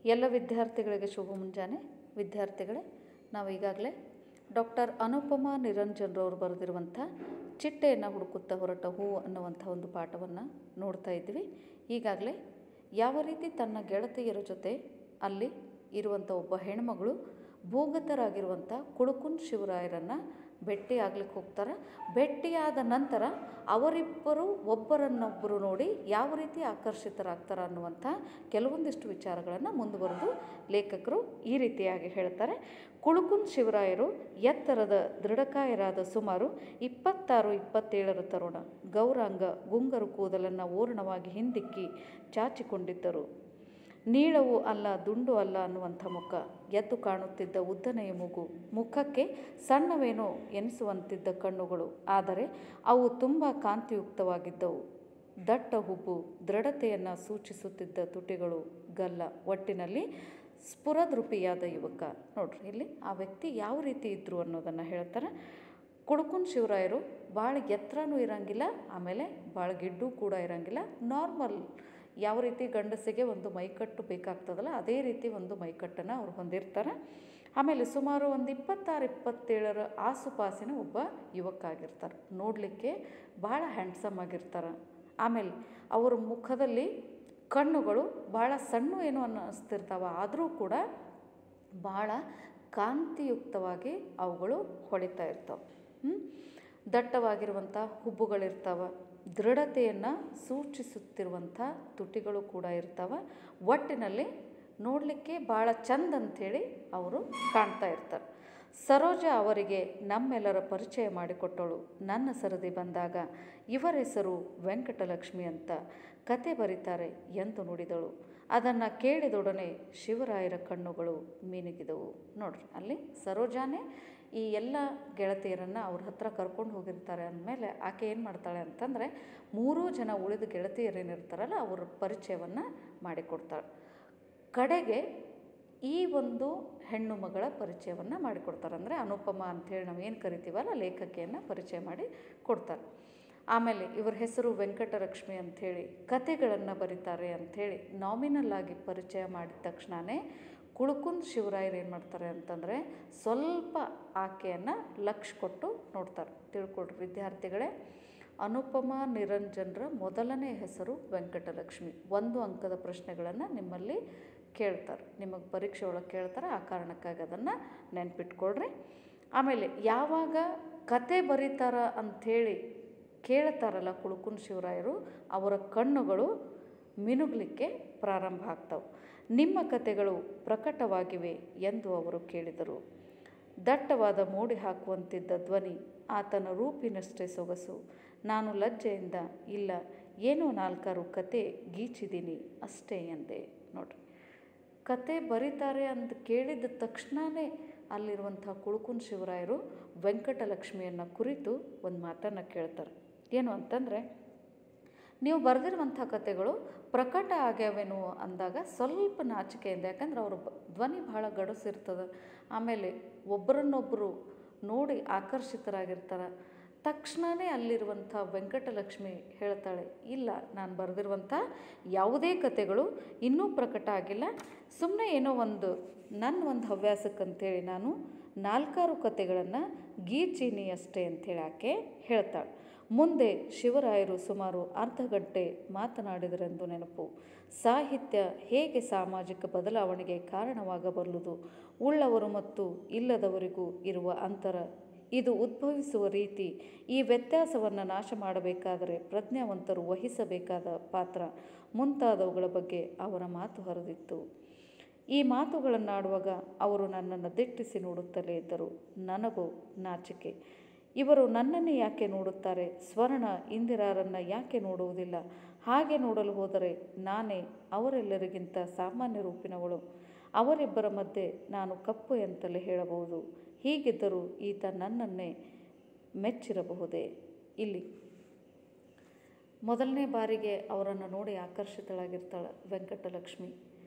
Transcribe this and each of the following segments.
ಎಲ್ಲ ವಿದ್ಯಾರ್ಥಿಗಳಿಗೆ ಶುಭ ಮುಂಜಾನೆ. ವಿದ್ಯಾರ್ಥಿಗಳೇ, ನಾವು ಈಗಾಗಲೇ ಡಾಕ್ಟರ್ ಅನುಪಮಾ ನಿರಂಜನ್ರವರು ಬರೆದಿರುವಂಥ ಚಿಟ್ಟೆಯನ್ನು ಹುಡುಕುತ್ತಾ ಹೊರಟ ಹೂವು ಅನ್ನುವಂಥ ಒಂದು ಪಾಠವನ್ನು ನೋಡ್ತಾ ಇದ್ವಿ. ಈಗಾಗಲೇ ಯಾವ ರೀತಿ ತನ್ನ ಗೆಳತಿಯರ ಜೊತೆ ಅಲ್ಲಿ ಇರುವಂಥ ಒಬ್ಬ ಹೆಣ್ಮಗಳು ಭೂಗತರಾಗಿರುವಂಥ ಕುಳುಕುನ್ ಶಿವರಾಯರನ್ನು ಭೇಟಿಯಾಗ್ಲಿಕ್ಕೆ ಹೋಗ್ತಾರೆ. ಭೇಟಿಯಾದ ನಂತರ ಅವರಿಬ್ಬರು ಒಬ್ಬರನ್ನೊಬ್ಬರು ನೋಡಿ ಯಾವ ರೀತಿ ಆಕರ್ಷಿತರಾಗ್ತಾರೆ ಅನ್ನುವಂಥ ಕೆಲವೊಂದಿಷ್ಟು ವಿಚಾರಗಳನ್ನು ಮುಂದುವರೆದು ಲೇಖಕರು ಈ ರೀತಿಯಾಗಿ ಹೇಳ್ತಾರೆ. ಕುಳುಕುನ್ ಶಿವರಾಯರು ಎತ್ತರದ ದೃಢಕಾಯರಾದ ಸುಮಾರು 26-27 ತರುಣ, ಗೌರಾಂಗ ಗುಂಗರು ಕೂದಲನ್ನು ಓರಣವಾಗಿ ಹಿಂದಿಕ್ಕಿ ಚಾಚಿಕೊಂಡಿದ್ದರು. ನೀಳವೂ ಅಲ್ಲ ದುಂಡು ಅಲ್ಲ ಅನ್ನುವಂಥ ಮುಖ, ಎದ್ದು ಕಾಣುತ್ತಿದ್ದ ಉದ್ದನೆಯ ಮೂಗು, ಮುಖಕ್ಕೆ ಸಣ್ಣವೇನೋ ಎನಿಸುವಂತಿದ್ದ ಕಣ್ಣುಗಳು, ಆದರೆ ಅವು ತುಂಬ ಕಾಂತಿಯುಕ್ತವಾಗಿದ್ದವು. ದಟ್ಟ ಹುಬ್ಬು, ದೃಢತೆಯನ್ನು ಸೂಚಿಸುತ್ತಿದ್ದ ತುಟಿಗಳು, ಗಲ್ಲ, ಒಟ್ಟಿನಲ್ಲಿ ಸ್ಫುರದ್ರೂಪಿಯಾದ ಯುವಕ. ನೋಡ್ರಿ, ಇಲ್ಲಿ ಆ ವ್ಯಕ್ತಿ ಯಾವ ರೀತಿ ಇದ್ದರು ಅನ್ನೋದನ್ನು ಹೇಳ್ತಾರೆ. ಕುಳುಕುನ್ ಶಿವರಾಯರು ಭಾಳ ಎತ್ತರನೂ ಇರೋಂಗಿಲ್ಲ, ಆಮೇಲೆ ಭಾಳ ಗಿಡ್ಡು ಕೂಡ ಇರೋಂಗಿಲ್ಲ. ನಾರ್ಮಲ್, ಯಾವ ರೀತಿ ಗಂಡಸಿಗೆ ಒಂದು ಮೈಕಟ್ಟು ಬೇಕಾಗ್ತದಲ್ಲ ಅದೇ ರೀತಿ ಒಂದು ಮೈಕಟ್ಟನ್ನು ಅವ್ರು ಹೊಂದಿರ್ತಾರೆ. ಆಮೇಲೆ ಸುಮಾರು ಒಂದು 26-27 ಆಸುಪಾಸಿನ ಒಬ್ಬ ಯುವಕ ಆಗಿರ್ತಾರೆ. ನೋಡಲಿಕ್ಕೆ ಭಾಳ ಹ್ಯಾಂಡ್ಸಮ್ ಆಗಿರ್ತಾರೆ. ಆಮೇಲೆ ಅವರ ಮುಖದಲ್ಲಿ ಕಣ್ಣುಗಳು ಭಾಳ ಸಣ್ಣ ಏನೋ ಅನ್ನಿಸ್ತಿರ್ತಾವೆ, ಆದರೂ ಕೂಡ ಭಾಳ ಕಾಂತಿಯುಕ್ತವಾಗಿ ಅವುಗಳು ಹೊಳಿತಾ ಇರ್ತವೆ. ದಟ್ಟವಾಗಿರುವಂಥ ಹುಬ್ಬುಗಳಿರ್ತಾವೆ, ದೃಢತೆಯನ್ನು ಸೂಚಿಸುತ್ತಿರುವಂಥ ತುಟಿಗಳು ಕೂಡ ಇರ್ತವೆ. ಒಟ್ಟಿನಲ್ಲಿ ನೋಡಲಿಕ್ಕೆ ಭಾಳ ಚಂದ ಅಂಥೇಳಿ ಅವರು ಕಾಣ್ತಾ ಇರ್ತಾರೆ. ಸರೋಜ ಅವರಿಗೆ ನಮ್ಮೆಲ್ಲರ ಪರಿಚಯ ಮಾಡಿಕೊಟ್ಟಳು. ನನ್ನ ಸರದಿ ಬಂದಾಗ ಇವರ ಹೆಸರು ವೆಂಕಟಲಕ್ಷ್ಮಿ ಅಂತ ಕತೆ ಬರೀತಾರೆ ಎಂದು ನುಡಿದಳು. ಅದನ್ನು ಕೇಳಿದೊಡನೆ ಶಿವರಾಯರ ಕಣ್ಣುಗಳು ಮಿನುಗಿದವು. ನೋಡ್ರಿ, ಅಲ್ಲಿ ಸರೋಜಾನೇ ಈ ಎಲ್ಲ ಗೆಳತಿಯರನ್ನು ಅವ್ರ ಹತ್ರ ಕರ್ಕೊಂಡು ಹೋಗಿರ್ತಾರೆ ಅಂದಮೇಲೆ ಆಕೆ ಏನು ಮಾಡ್ತಾಳೆ ಅಂತಂದರೆ 3 ಜನ ಉಳಿದ ಗೆಳತಿಯರೇನಿರ್ತಾರಲ್ಲ ಅವ್ರ ಪರಿಚಯವನ್ನು ಮಾಡಿಕೊಡ್ತಾಳೆ. ಕಡೆಗೆ ಈ ಒಂದು ಹೆಣ್ಣು ಮಗಳ ಪರಿಚಯವನ್ನು ಮಾಡಿಕೊಡ್ತಾರೆ. ಅಂದರೆ ಅನುಪಮ ಅಂಥೇಳಿ ನಾವು ಏನು ಕರಿತೀವಲ್ಲ ಲೇಖಕಿಯನ್ನು ಪರಿಚಯ ಮಾಡಿ ಕೊಡ್ತಾರೆ. ಆಮೇಲೆ ಇವ್ರ ಹೆಸರು ವೆಂಕಟಲಕ್ಷ್ಮಿ ಅಂಥೇಳಿ ಕತೆಗಳನ್ನು ಬರೀತಾರೆ ಅಂಥೇಳಿ ನಾಮಿನಲ್ ಆಗಿ ಪರಿಚಯ ಮಾಡಿದ ತಕ್ಷಣವೇ ಕುಳುಕುನ್ ಶಿವರಾಯರು ಏನು ಮಾಡ್ತಾರೆ ಅಂತಂದರೆ ಸ್ವಲ್ಪ ಆಕೆಯನ್ನು ಲಕ್ಷ್ಯ ಕೊಟ್ಟು ನೋಡ್ತಾರೆ. ತಿಳ್ಕೊಡ್ರಿ ವಿದ್ಯಾರ್ಥಿಗಳೇ, ಅನುಪಮಾ ನಿರಂಜನ್ರ ಮೊದಲನೇ ಹೆಸರು ವೆಂಕಟಲಕ್ಷ್ಮಿ. 1 ಅಂಕದ ಪ್ರಶ್ನೆಗಳನ್ನು ನಿಮ್ಮಲ್ಲಿ ಕೇಳ್ತಾರೆ, ನಿಮಗೆ ಪರೀಕ್ಷೆ ಒಳಗೆ ಕೇಳ್ತಾರೆ. ಆ ಕಾರಣಕ್ಕಾಗಿ ಅದನ್ನು ನೆನ್ಪಿಟ್ಕೊಳ್ರಿ. ಆಮೇಲೆ ಯಾವಾಗ ಕತೆ ಬರೀತಾರ ಅಂಥೇಳಿ ಕೇಳ್ತಾರಲ್ಲ ಕುಳುಕುನ್ ಶಿವರಾಯರು, ಅವರ ಕಣ್ಣುಗಳು ಮಿನುಗಲಿಕ್ಕೆ ಪ್ರಾರಂಭ ಆಗ್ತವೆ. ನಿಮ್ಮ ಕತೆಗಳು ಪ್ರಕಟವಾಗಿವೆ ಎಂದು ಅವರು ಕೇಳಿದರು. ದಟ್ಟವಾದ ಮೋಡಿ ಹಾಕುವಂತಿದ್ದ ಧ್ವನಿ, ಆತನ ರೂಪಿನಷ್ಟೇ ಸೊಗಸು. ನಾನು ಲಜ್ಜೆಯಿಂದ ಇಲ್ಲ, ಏನೋ 4 ಕತೆ ಗೀಚಿದ್ದೀನಿ ಅಷ್ಟೇ ಎಂದೆ. ನೋಡ್ರಿ, ಕತೆ ಬರೀತಾರೆ ಅಂತ ಕೇಳಿದ ತಕ್ಷಣವೇ ಅಲ್ಲಿರುವಂಥ ಕುಳುಕುನ್ ಶಿವರಾಯರು ವೆಂಕಟಲಕ್ಷ್ಮಿಯನ್ನು ಕುರಿತು ಒಂದು ಮಾತನ್ನು ಕೇಳ್ತಾರೆ. ಏನು ಅಂತಂದರೆ, ನೀವು ಬರೆದಿರುವಂಥ ಕತೆಗಳು ಪ್ರಕಟ ಆಗ್ಯಾವೇನು ಅಂದಾಗ ಸ್ವಲ್ಪ ನಾಚಿಕೆಯಿಂದ, ಯಾಕಂದ್ರೆ ಅವ್ರ ಧ್ವನಿ ಭಾಳ ಗಡಸಿರ್ತದೆ. ಆಮೇಲೆ ಒಬ್ಬರನ್ನೊಬ್ಬರು ನೋಡಿ ಆಕರ್ಷಿತರಾಗಿರ್ತಾರೆ. ತಕ್ಷಣವೇ ಅಲ್ಲಿರುವಂಥ ವೆಂಕಟಲಕ್ಷ್ಮಿ ಹೇಳ್ತಾಳೆ, ಇಲ್ಲ, ನಾನು ಬರೆದಿರುವಂಥ ಯಾವುದೇ ಕತೆಗಳು ಇನ್ನೂ ಪ್ರಕಟ ಆಗಿಲ್ಲ. ಸುಮ್ಮನೆ ಏನೋ ನನ್ನ ಹವ್ಯಾಸಕ್ಕಂತೇಳಿ ನಾನು 4 ಕತೆಗಳನ್ನು ಗೀಚೀನಿ ಅಷ್ಟೇ ಅಂಥೇಳಿ ಆಕೆ ಹೇಳ್ತಾಳೆ. ಮುಂದೆ ಶಿವರಾಯರು ಸುಮಾರು ಅರ್ಧ ಗಂಟೆ ಮಾತನಾಡಿದರೆಂದು ನೆನಪು. ಸಾಹಿತ್ಯ ಹೇಗೆ ಸಾಮಾಜಿಕ ಬದಲಾವಣೆಗೆ ಕಾರಣವಾಗಬಲ್ಲುದು, ಉಳ್ಳವರು ಮತ್ತು ಇಲ್ಲದವರಿಗೂ ಇರುವ ಅಂತರ, ಇದು ಉದ್ಭವಿಸುವ ರೀತಿ, ಈ ವ್ಯತ್ಯಾಸವನ್ನು ನಾಶ ಮಾಡಬೇಕಾದರೆ ಪ್ರಜ್ಞಾವಂತರು ವಹಿಸಬೇಕಾದ ಪಾತ್ರ ಮುಂತಾದವುಗಳ ಬಗ್ಗೆ ಅವರ ಮಾತು ಹರಿದಿತ್ತು. ಈ ಮಾತುಗಳನ್ನಾಡುವಾಗ ಅವರು ನನ್ನನ್ನು ದಿಟ್ಟಿಸಿ ನೋಡುತ್ತಲೇ ಇದ್ದರು. ನನಗೂ ನಾಚಿಕೆ. ಇವರು ನನ್ನನ್ನೇ ಯಾಕೆ ನೋಡುತ್ತಾರೆ? ಸ್ವರ್ಣ ಇಂದಿರಾರನ್ನು ಯಾಕೆ ನೋಡುವುದಿಲ್ಲ? ಹಾಗೆ ನೋಡಲು ಹೋದರೆ ನಾನೇ ಅವರೆಲ್ಲರಿಗಿಂತ ಸಾಮಾನ್ಯ ರೂಪಿನವಳು. ಅವರಿಬ್ಬರ ಮಧ್ಯೆ ನಾನು ಕಪ್ಪು ಎಂತಲೇ ಹೇಳಬಹುದು. ಹೀಗಿದ್ದರೂ ಈತ ನನ್ನನ್ನೇ ಮೆಚ್ಚಿರಬಹುದೇ? ಇಲ್ಲಿ ಮೊದಲನೇ ಬಾರಿಗೆ ಅವರನ್ನು ನೋಡಿ ಆಕರ್ಷಿತಳಾಗಿರ್ತಾಳೆ ವೆಂಕಟಲಕ್ಷ್ಮಿ.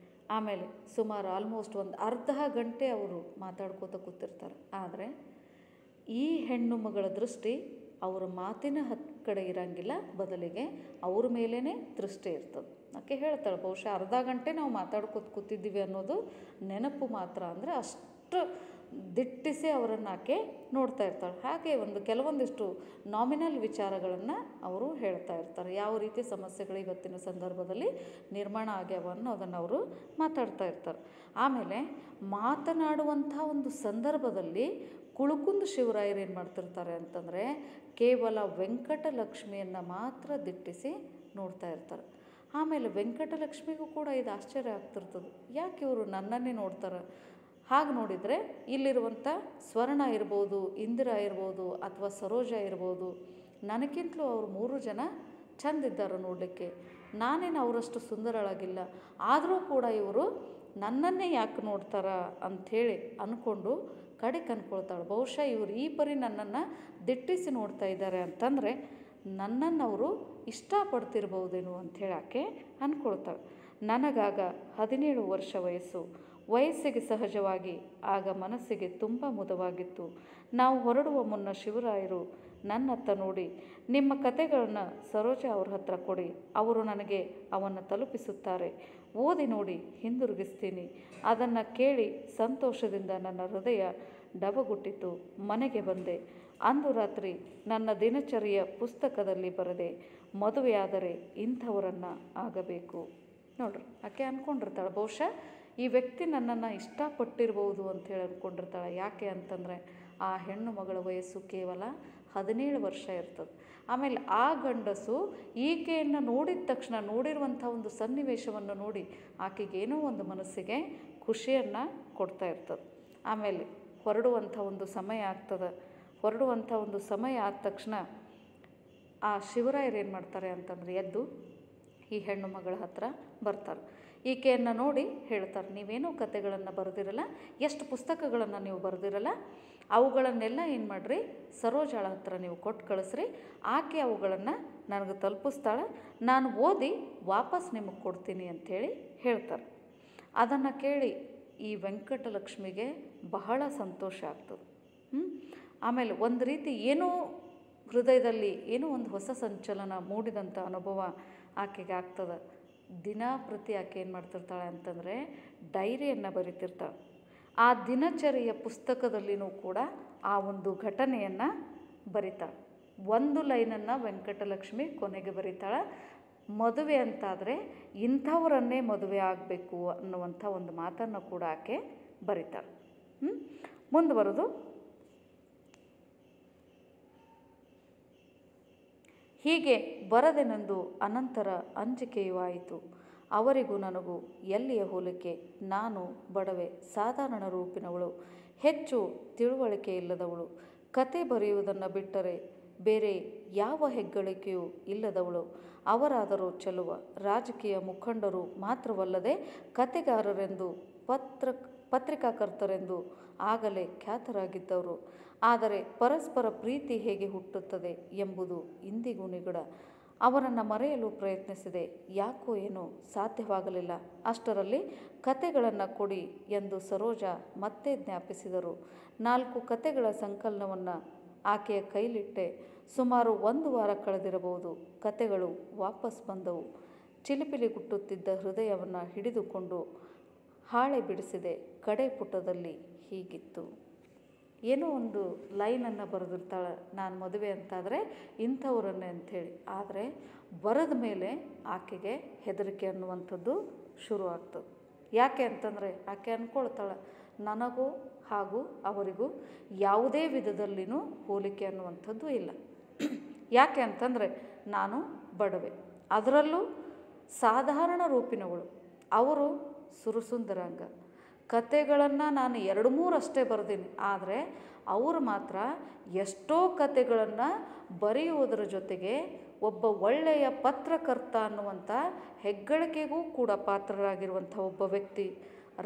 ಆಮೇಲೆ ಸುಮಾರು ಆಲ್ಮೋಸ್ಟ್ ಒಂದು ಅರ್ಧ ಗಂಟೆ ಅವರು ಮಾತಾಡ್ಕೋತ ಕೂತಿರ್ತಾರೆ. ಆದರೆ ಈ ಹೆಣ್ಣು ಮಗಳ ದೃಷ್ಟಿ ಅವರ ಮಾತಿನ ಕಡೆ ಇರಂಗಿಲ್ಲ, ಬದಲಿಗೆ ಅವ್ರ ಮೇಲೇ ದೃಷ್ಟಿ ಇರ್ತದೆ. ಆಕೆ ಹೇಳ್ತಾಳೆ, ಬಹುಶಃ ಅರ್ಧ ಗಂಟೆ ನಾವು ಮಾತಾಡ್ಕೊತ ಕೂತಿದ್ದೀವಿ ಅನ್ನೋದು ನೆನಪು ಮಾತ್ರ. ಅಂದರೆ ಅಷ್ಟು ದಿಟ್ಟಿಸಿ ಅವರನ್ನು ಆಕೆ ನೋಡ್ತಾ ಇರ್ತಾಳೆ. ಹಾಗೆ ಕೆಲವೊಂದಿಷ್ಟು ನಾಮಿನಲ್ ವಿಚಾರಗಳನ್ನು ಅವರು ಹೇಳ್ತಾ ಇರ್ತಾರೆ. ಯಾವ ರೀತಿ ಸಮಸ್ಯೆಗಳು ಇವತ್ತಿನ ಸಂದರ್ಭದಲ್ಲಿ ನಿರ್ಮಾಣ ಆಗ್ಯಾವ ಅನ್ನೋದನ್ನು ಅವರು ಮಾತಾಡ್ತಾ ಇರ್ತಾರೆ. ಆಮೇಲೆ ಮಾತನಾಡುವಂಥ ಒಂದು ಸಂದರ್ಭದಲ್ಲಿ ಕುಳುಕುಂದ ಶಿವರಾಯರು ಏನು ಮಾಡ್ತಿರ್ತಾರೆ ಅಂತಂದರೆ, ಕೇವಲ ವೆಂಕಟಲಕ್ಷ್ಮಿಯನ್ನು ಮಾತ್ರ ದಿಟ್ಟಿಸಿ ನೋಡ್ತಾ ಇರ್ತಾರೆ. ಆಮೇಲೆ ವೆಂಕಟಲಕ್ಷ್ಮಿಗೂ ಕೂಡ ಇದು ಆಶ್ಚರ್ಯ ಆಗ್ತಿರ್ತದೆ, ಯಾಕೆ ಇವರು ನನ್ನನ್ನೇ ನೋಡ್ತಾರೆ? ಹಾಗೆ ನೋಡಿದರೆ ಇಲ್ಲಿರುವಂಥ ಸ್ವರ್ಣ ಇರ್ಬೋದು, ಇಂದಿರಾ ಇರ್ಬೋದು, ಅಥವಾ ಸರೋಜ ಇರ್ಬೋದು, ನನಗಿಂತಲೂ ಅವರು 3 ಜನ ಚೆಂದಿದ್ದಾರೆ ನೋಡಲಿಕ್ಕೆ. ನಾನೇನು ಅವರಷ್ಟು ಸುಂದರಳಾಗಿಲ್ಲ, ಆದರೂ ಕೂಡ ಇವರು ನನ್ನನ್ನೇ ಯಾಕೆ ನೋಡ್ತಾರ ಅಂಥೇಳಿ ಅಂದ್ಕೊಂಡು ಕಡೆಗೆ ಅಂದ್ಕೊಳ್ತಾಳೆ, ಬಹುಶಃ ಇವರು ಈ ಪರಿ ನನ್ನನ್ನು ದಿಟ್ಟಿಸಿ ನೋಡ್ತಾ ಇದ್ದಾರೆ ಅಂತಂದರೆ ನನ್ನನ್ನು ಅವರು ಇಷ್ಟಪಡ್ತಿರ್ಬೋದೇನೋ ಅಂಥೇಳಿ ಆಕೆ ಅಂದ್ಕೊಳ್ತಾಳೆ. ನನಗಾಗ 17 ವರ್ಷ ವಯಸ್ಸಿಗೆ ಸಹಜವಾಗಿ ಆಗ ಮನಸ್ಸಿಗೆ ತುಂಬ ಮುದವಾಗಿತ್ತು. ನಾವು ಹೊರಡುವ ಮುನ್ನ ಶಿವರಾಯರು ನನ್ನತ್ತ ನೋಡಿ, ನಿಮ್ಮ ಕತೆಗಳನ್ನು ಸರೋಜ ಅವ್ರ ಹತ್ರ ಕೊಡಿ, ಅವರು ನನಗೆ ಅವನ್ನು ತಲುಪಿಸುತ್ತಾರೆ, ಓದಿ ನೋಡಿ ಹಿಂದಿರುಗಿಸ್ತೀನಿ. ಅದನ್ನು ಕೇಳಿ ಸಂತೋಷದಿಂದ ನನ್ನ ಹೃದಯ ಡಬಗುಟ್ಟಿತು. ಮನೆಗೆ ಬಂದೆ. ಅಂದು ರಾತ್ರಿ ನನ್ನ ದಿನಚರಿಯ ಪುಸ್ತಕದಲ್ಲಿ ಬರೆದೆ, ಮದುವೆಯಾದರೆ ಇಂಥವರನ್ನು ಆಗಬೇಕು. ನೋಡ್ರಿ, ಆಕೆ ಅಂದ್ಕೊಂಡಿರ್ತಾಳೆ, ಬಹುಶಃ ಈ ವ್ಯಕ್ತಿ ನನ್ನನ್ನು ಇಷ್ಟಪಟ್ಟಿರ್ಬೋದು ಅಂಥೇಳಿ ಅಂದ್ಕೊಂಡಿರ್ತಾಳೆ. ಯಾಕೆ ಅಂತಂದರೆ ಆ ಹೆಣ್ಣು ಮಗಳ ವಯಸ್ಸು ಕೇವಲ 17 ವರ್ಷ ಇರ್ತದೆ. ಆಮೇಲೆ ಆ ಗಂಡಸು ಈಕೆಯನ್ನು ನೋಡಿದ ತಕ್ಷಣ ನೋಡಿರುವಂಥ ಒಂದು ಸನ್ನಿವೇಶವನ್ನು ನೋಡಿ ಆಕೆಗೇನೋ ಒಂದು ಮನಸ್ಸಿಗೆ ಖುಷಿಯನ್ನು ಕೊಡ್ತಾ ಇರ್ತದೆ. ಆಮೇಲೆ ಹೊರಡುವಂಥ ಒಂದು ಸಮಯ ಆಗ್ತದೆ. ಹೊರಡುವಂಥ ಒಂದು ಸಮಯ ಆದ ತಕ್ಷಣ ಆ ಶಿವರಾಯರು ಏನು ಮಾಡ್ತಾರೆ ಅಂತಂದರೆ ಎದ್ದು ಈ ಹೆಣ್ಣು ಮಗಳ ಹತ್ರ ಬರ್ತಾರೆ. ಈಕೆಯನ್ನು ನೋಡಿ ಹೇಳ್ತಾರೆ, ನೀವೇನೋ ಕತೆಗಳನ್ನು ಬರೆದಿರಲ್ಲ, ಎಷ್ಟು ಪುಸ್ತಕಗಳನ್ನು ನೀವು ಬರೆದಿರಲ್ಲ, ಅವುಗಳನ್ನೆಲ್ಲ ಏನು ಮಾಡಿರಿ, ಸರೋಜಾಳ ಹತ್ರ ನೀವು ಕೊಟ್ಟು ಕಳಿಸ್ರಿ, ಆಕೆ ಅವುಗಳನ್ನು ನನಗೆ ತಲುಪಿಸ್ತಾಳೆ, ನಾನು ಓದಿ ವಾಪಸ್ ನಿಮಗೆ ಕೊಡ್ತೀನಿ ಅಂಥೇಳಿ ಹೇಳ್ತಾರೆ. ಅದನ್ನು ಕೇಳಿ ಈ ವೆಂಕಟಲಕ್ಷ್ಮಿಗೆ ಬಹಳ ಸಂತೋಷ ಆಗ್ತದೆ. ಆಮೇಲೆ ಒಂದು ರೀತಿ ಏನೋ ಹೃದಯದಲ್ಲಿ ಏನೋ ಒಂದು ಹೊಸ ಸಂಚಲನ ಮೂಡಿದಂಥ ಅನುಭವ ಆಕೆಗೆ ಆಗ್ತದೆ. ದಿನಪ್ರತಿ ಆಕೆ ಏನು ಮಾಡ್ತಿರ್ತಾಳೆ ಅಂತಂದರೆ ಡೈರಿಯನ್ನು ಬರೀತಿರ್ತಾಳೆ. ಆ ದಿನಚರಿಯ ಪುಸ್ತಕದಲ್ಲಿನೂ ಕೂಡ ಆ ಒಂದು ಘಟನೆಯನ್ನು ಬರೀತಾಳೆ. ಒಂದು ಲೈನನ್ನು ವೆಂಕಟಲಕ್ಷ್ಮಿ ಕೊನೆಗೆ ಬರೀತಾಳೆ, ಮದುವೆ ಅಂತಾದರೆ ಇಂಥವರನ್ನೇ ಮದುವೆ ಆಗಬೇಕು ಅನ್ನುವಂಥ ಒಂದು ಮಾತನ್ನು ಕೂಡ ಆಕೆ ಬರೀತಾಳೆ. ಮುಂದುವರೆದು ಹೀಗೆ ಬರದೆನೆಂದು ಅನಂತರ ಅಂಜಿಕೆಯೂ ಆಯಿತು. ಅವರಿಗೂ ನನಗೂ ಎಲ್ಲಿಯ ಹೋಲಿಕೆ? ನಾನು ಬಡವೆ, ಸಾಧಾರಣ ರೂಪಿನವಳು, ಹೆಚ್ಚು ತಿಳುವಳಿಕೆ ಇಲ್ಲದವಳು, ಕತೆ ಬರೆಯುವುದನ್ನು ಬಿಟ್ಟರೆ ಬೇರೆ ಯಾವ ಹೆಗ್ಗಳಿಕೆಯೂ ಇಲ್ಲದವಳು. ಅವರಾದರೂ ಚೆಲುವ ರಾಜಕೀಯ ಮುಖಂಡರು ಮಾತ್ರವಲ್ಲದೆ ಕತೆಗಾರರೆಂದು ಪತ್ರಿಕಾಕರ್ತರೆಂದು ಆಗಲೇ ಖ್ಯಾತರಾಗಿದ್ದವರು. ಆದರೆ ಪರಸ್ಪರ ಪ್ರೀತಿ ಹೇಗೆ ಹುಟ್ಟುತ್ತದೆ ಎಂಬುದು ಇಂದಿಗೂ ನಿಗೂಢ. ಅವರನ್ನು ಮರೆಯಲು ಪ್ರಯತ್ನಿಸಿದೆ, ಯಾಕೋ ಏನೋ ಸಾಧ್ಯವಾಗಲಿಲ್ಲ. ಅಷ್ಟರಲ್ಲಿ ಕತೆಗಳನ್ನು ಕೊಡಿ ಎಂದು ಸರೋಜ ಮತ್ತೆ ಜ್ಞಾಪಿಸಿದರು. 4 ಕತೆಗಳ ಸಂಕಲನವನ್ನು ಆಕೆಯ ಕೈಲಿಟ್ಟೆ. ಸುಮಾರು 1 ವಾರ ಕಳೆದಿರಬಹುದು. ಕತೆಗಳು ವಾಪಸ್ ಬಂದವು. ಚಿಲಿಪಿಲಿಗುಟ್ಟುತ್ತಿದ್ದ ಹೃದಯವನ್ನು ಹಿಡಿದುಕೊಂಡು ಹಾಳೆ ಬಿಡಿಸಿದೆ. ಕಡೆ ಪುಟದಲ್ಲಿ ಹೀಗಿತ್ತು. ಏನೋ ಒಂದು ಲೈನನ್ನು ಬರೆದಿರ್ತಾಳೆ, ನಾನು ಮದುವೆ ಅಂತಾದರೆ ಇಂಥವ್ರನ್ನೇ ಅಂಥೇಳಿ. ಆದರೆ ಬರೆದ ಮೇಲೆ ಆಕೆಗೆ ಹೆದರಿಕೆ ಅನ್ನುವಂಥದ್ದು ಶುರು ಆಗ್ತದೆ. ಯಾಕೆ ಅಂತಂದರೆ ಆಕೆ ಅಂದ್ಕೊಳ್ತಾಳೆ, ನನಗೂ ಹಾಗೂ ಅವರಿಗೂ ಯಾವುದೇ ವಿಧದಲ್ಲಿನೂ ಹೋಲಿಕೆ ಅನ್ನುವಂಥದ್ದು ಇಲ್ಲ. ಯಾಕೆ ಅಂತಂದರೆ ನಾನು ಬಡವೆ, ಅದರಲ್ಲೂ ಸಾಧಾರಣ ರೂಪಿನವಳು, ಅವರು ಸುರಸುಂದರಾಂಗ. ಕತೆಗಳನ್ನು ನಾನು 2-3 ಅಷ್ಟೇ ಬರೆದೀನಿ, ಆದರೆ ಅವರು ಮಾತ್ರ ಎಷ್ಟೋ ಕತೆಗಳನ್ನು ಬರೆಯುವುದರ ಜೊತೆಗೆ ಒಬ್ಬ ಒಳ್ಳೆಯ ಪತ್ರಕರ್ತ ಅನ್ನುವಂಥ ಹೆಗ್ಗಳಿಕೆಗೂ ಕೂಡ ಪಾತ್ರರಾಗಿರುವಂಥ ಒಬ್ಬ ವ್ಯಕ್ತಿ,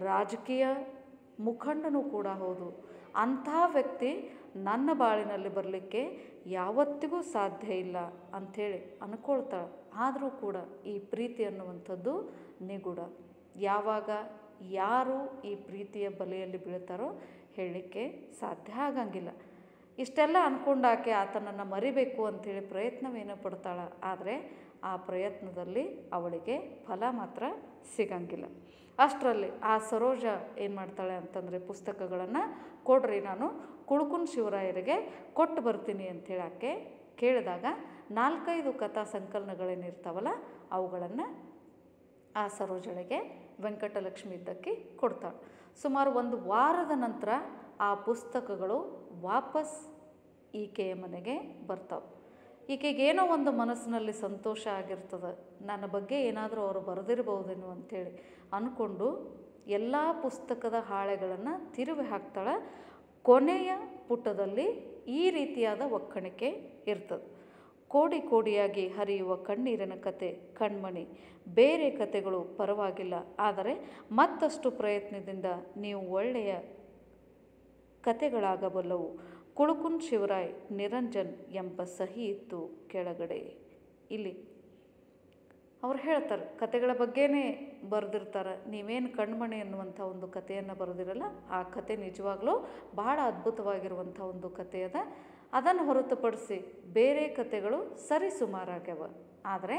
ರಾಜಕೀಯ ಮುಖಂಡನೂ ಕೂಡ ಹೌದು. ಅಂಥ ವ್ಯಕ್ತಿ ನನ್ನ ಬಾಳಿನಲ್ಲಿ ಬರಲಿಕ್ಕೆ ಯಾವತ್ತಿಗೂ ಸಾಧ್ಯ ಇಲ್ಲ ಅಂಥೇಳಿ ಅಂದ್ಕೊಳ್ತಾಳೆ. ಆದರೂ ಕೂಡ ಈ ಪ್ರೀತಿ ಅನ್ನುವಂಥದ್ದು ನಿಗೂಢ. ಯಾವಾಗ ಯಾರು ಈ ಪ್ರೀತಿಯ ಬಲೆಯಲ್ಲಿ ಬೀಳ್ತಾರೋ ಹೇಳಲಿಕ್ಕೆ ಸಾಧ್ಯ ಆಗಂಗಿಲ್ಲ. ಇಷ್ಟೆಲ್ಲ ಅಂದ್ಕೊಂಡಾಕೆ ಆತನನ್ನು ಮರಿಬೇಕು ಅಂಥೇಳಿ ಪ್ರಯತ್ನವೇನೋ ಪಡ್ತಾಳೆ. ಆದರೆ ಆ ಪ್ರಯತ್ನದಲ್ಲಿ ಅವಳಿಗೆ ಫಲ ಮಾತ್ರ ಸಿಗಂಗಿಲ್ಲ. ಅಷ್ಟರಲ್ಲಿ ಆ ಸರೋಜ ಏನು ಮಾಡ್ತಾಳೆ ಅಂತಂದರೆ, ಪುಸ್ತಕಗಳನ್ನು ಕೊಡ್ರಿ, ನಾನು ಕುಳುಕುನ್ ಶಿವರಾಯರಿಗೆ ಕೊಟ್ಟು ಬರ್ತೀನಿ ಅಂಥೇಳಿ ಆಕೆ ಕೇಳಿದಾಗ 4-5 ಕಥಾ ಸಂಕಲನಗಳೇನಿರ್ತಾವಲ್ಲ ಅವುಗಳನ್ನು ಆ ಸರೋಜಳಿಗೆ ವೆಂಕಟಲಕ್ಷ್ಮಿ ಇದ್ದಕ್ಕೆ ಕೊಡ್ತಾಳೆ. ಸುಮಾರು 1 ವಾರದ ನಂತರ ಆ ಪುಸ್ತಕಗಳು ವಾಪಸ್ ಈಕೆಯ ಮನೆಗೆ ಬರ್ತಾವೆ. ಈಕೆಗೇನೋ ಒಂದು ಮನಸ್ಸಿನಲ್ಲಿ ಸಂತೋಷ ಆಗಿರ್ತದೆ, ನನ್ನ ಬಗ್ಗೆ ಏನಾದರೂ ಅವರು ಬರೆದಿರ್ಬೋದೇನೋ ಅಂಥೇಳಿ ಅಂದ್ಕೊಂಡು ಎಲ್ಲ ಪುಸ್ತಕದ ಹಾಳೆಗಳನ್ನು ತಿರುವಿ ಹಾಕ್ತಾಳೆ. ಕೊನೆಯ ಪುಟದಲ್ಲಿ ಈ ರೀತಿಯಾದ ಒಕ್ಕಣಿಕೆ ಇರ್ತದೆ: ಕೋಡಿ ಕೋಡಿಯಾಗಿ ಹರಿಯುವ ಕಣ್ಣೀರಿನ ಕತೆ ಕಣ್ಮಣಿ, ಬೇರೆ ಕತೆಗಳು ಪರವಾಗಿಲ್ಲ, ಆದರೆ ಮತ್ತಷ್ಟು ಪ್ರಯತ್ನದಿಂದ ನೀವು ಒಳ್ಳೆಯ ಕತೆಗಳಾಗಬಲ್ಲವು. ಕುಳುಕುನ್ ಶಿವರಾಯ್ ನಿರಂಜನ್ ಎಂಬ ಸಹಿ ಇತ್ತು ಕೆಳಗಡೆ. ಇಲ್ಲಿ ಅವ್ರು ಹೇಳ್ತಾರೆ, ಕತೆಗಳ ಬಗ್ಗೆನೇ ಬರೆದಿರ್ತಾರೆ. ನೀವೇನು ಕಣ್ಮಣಿ ಅನ್ನುವಂಥ ಒಂದು ಕಥೆಯನ್ನು ಬರೆದಿರಲ್ಲ, ಆ ಕತೆ ನಿಜವಾಗ್ಲೂ ಬಹಳ ಅದ್ಭುತವಾಗಿರುವಂಥ ಒಂದು ಕತೆ ಅದ. ಅದನ್ನು ಹೊರತುಪಡಿಸಿ ಬೇರೆ ಕತೆಗಳು ಸರಿಸುಮಾರಾಗ್ಯವ. ಆದರೆ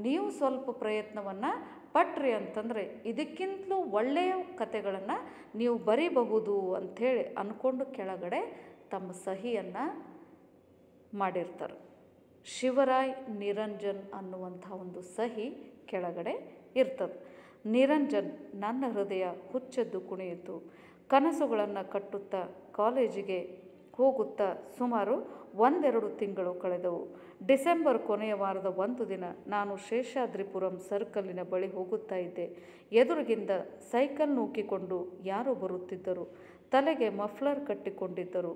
ನೀವು ಸ್ವಲ್ಪ ಪ್ರಯತ್ನವನ್ನು ಪಟ್ರಿ ಅಂತಂದರೆ ಇದಕ್ಕಿಂತಲೂ ಒಳ್ಳೆಯ ಕತೆಗಳನ್ನು ನೀವು ಬರೀಬಹುದು ಅಂಥೇಳಿ ಅಂದ್ಕೊಂಡು ಕೆಳಗಡೆ ತಮ್ಮ ಸಹಿಯನ್ನು ಮಾಡಿರ್ತಾರೆ. ಶಿವರಾಯ್ ನಿರಂಜನ್ ಅನ್ನುವಂಥ ಒಂದು ಸಹಿ ಕೆಳಗಡೆ ಇರ್ತದೆ. ನಿರಂಜನ್, ನನ್ನ ಹೃದಯ ಹುಚ್ಚೆದ್ದು ಕುಣಿಯಿತು. ಕನಸುಗಳನ್ನು ಕಟ್ಟುತ್ತಾ ಕಾಲೇಜಿಗೆ ಹೋಗುತ್ತಾ ಸುಮಾರು 1-2 ತಿಂಗಳು ಕಳೆದವು. ಡಿಸೆಂಬರ್ ಕೊನೆಯ ವಾರದ ಒಂದು ದಿನ ನಾನು ಶೇಷಾದ್ರಿಪುರಂ ಸರ್ಕಲ್ಲಿನ ಬಳಿ ಹೋಗುತ್ತಾ ಇದ್ದೆ. ಎದುರಿಗಿಂದ ಸೈಕಲ್ ನೂಕಿಕೊಂಡು ಯಾರೋ ಬರುತ್ತಿದ್ದರು. ತಲೆಗೆ ಮಫ್ಲರ್ ಕಟ್ಟಿಕೊಂಡಿದ್ದರು.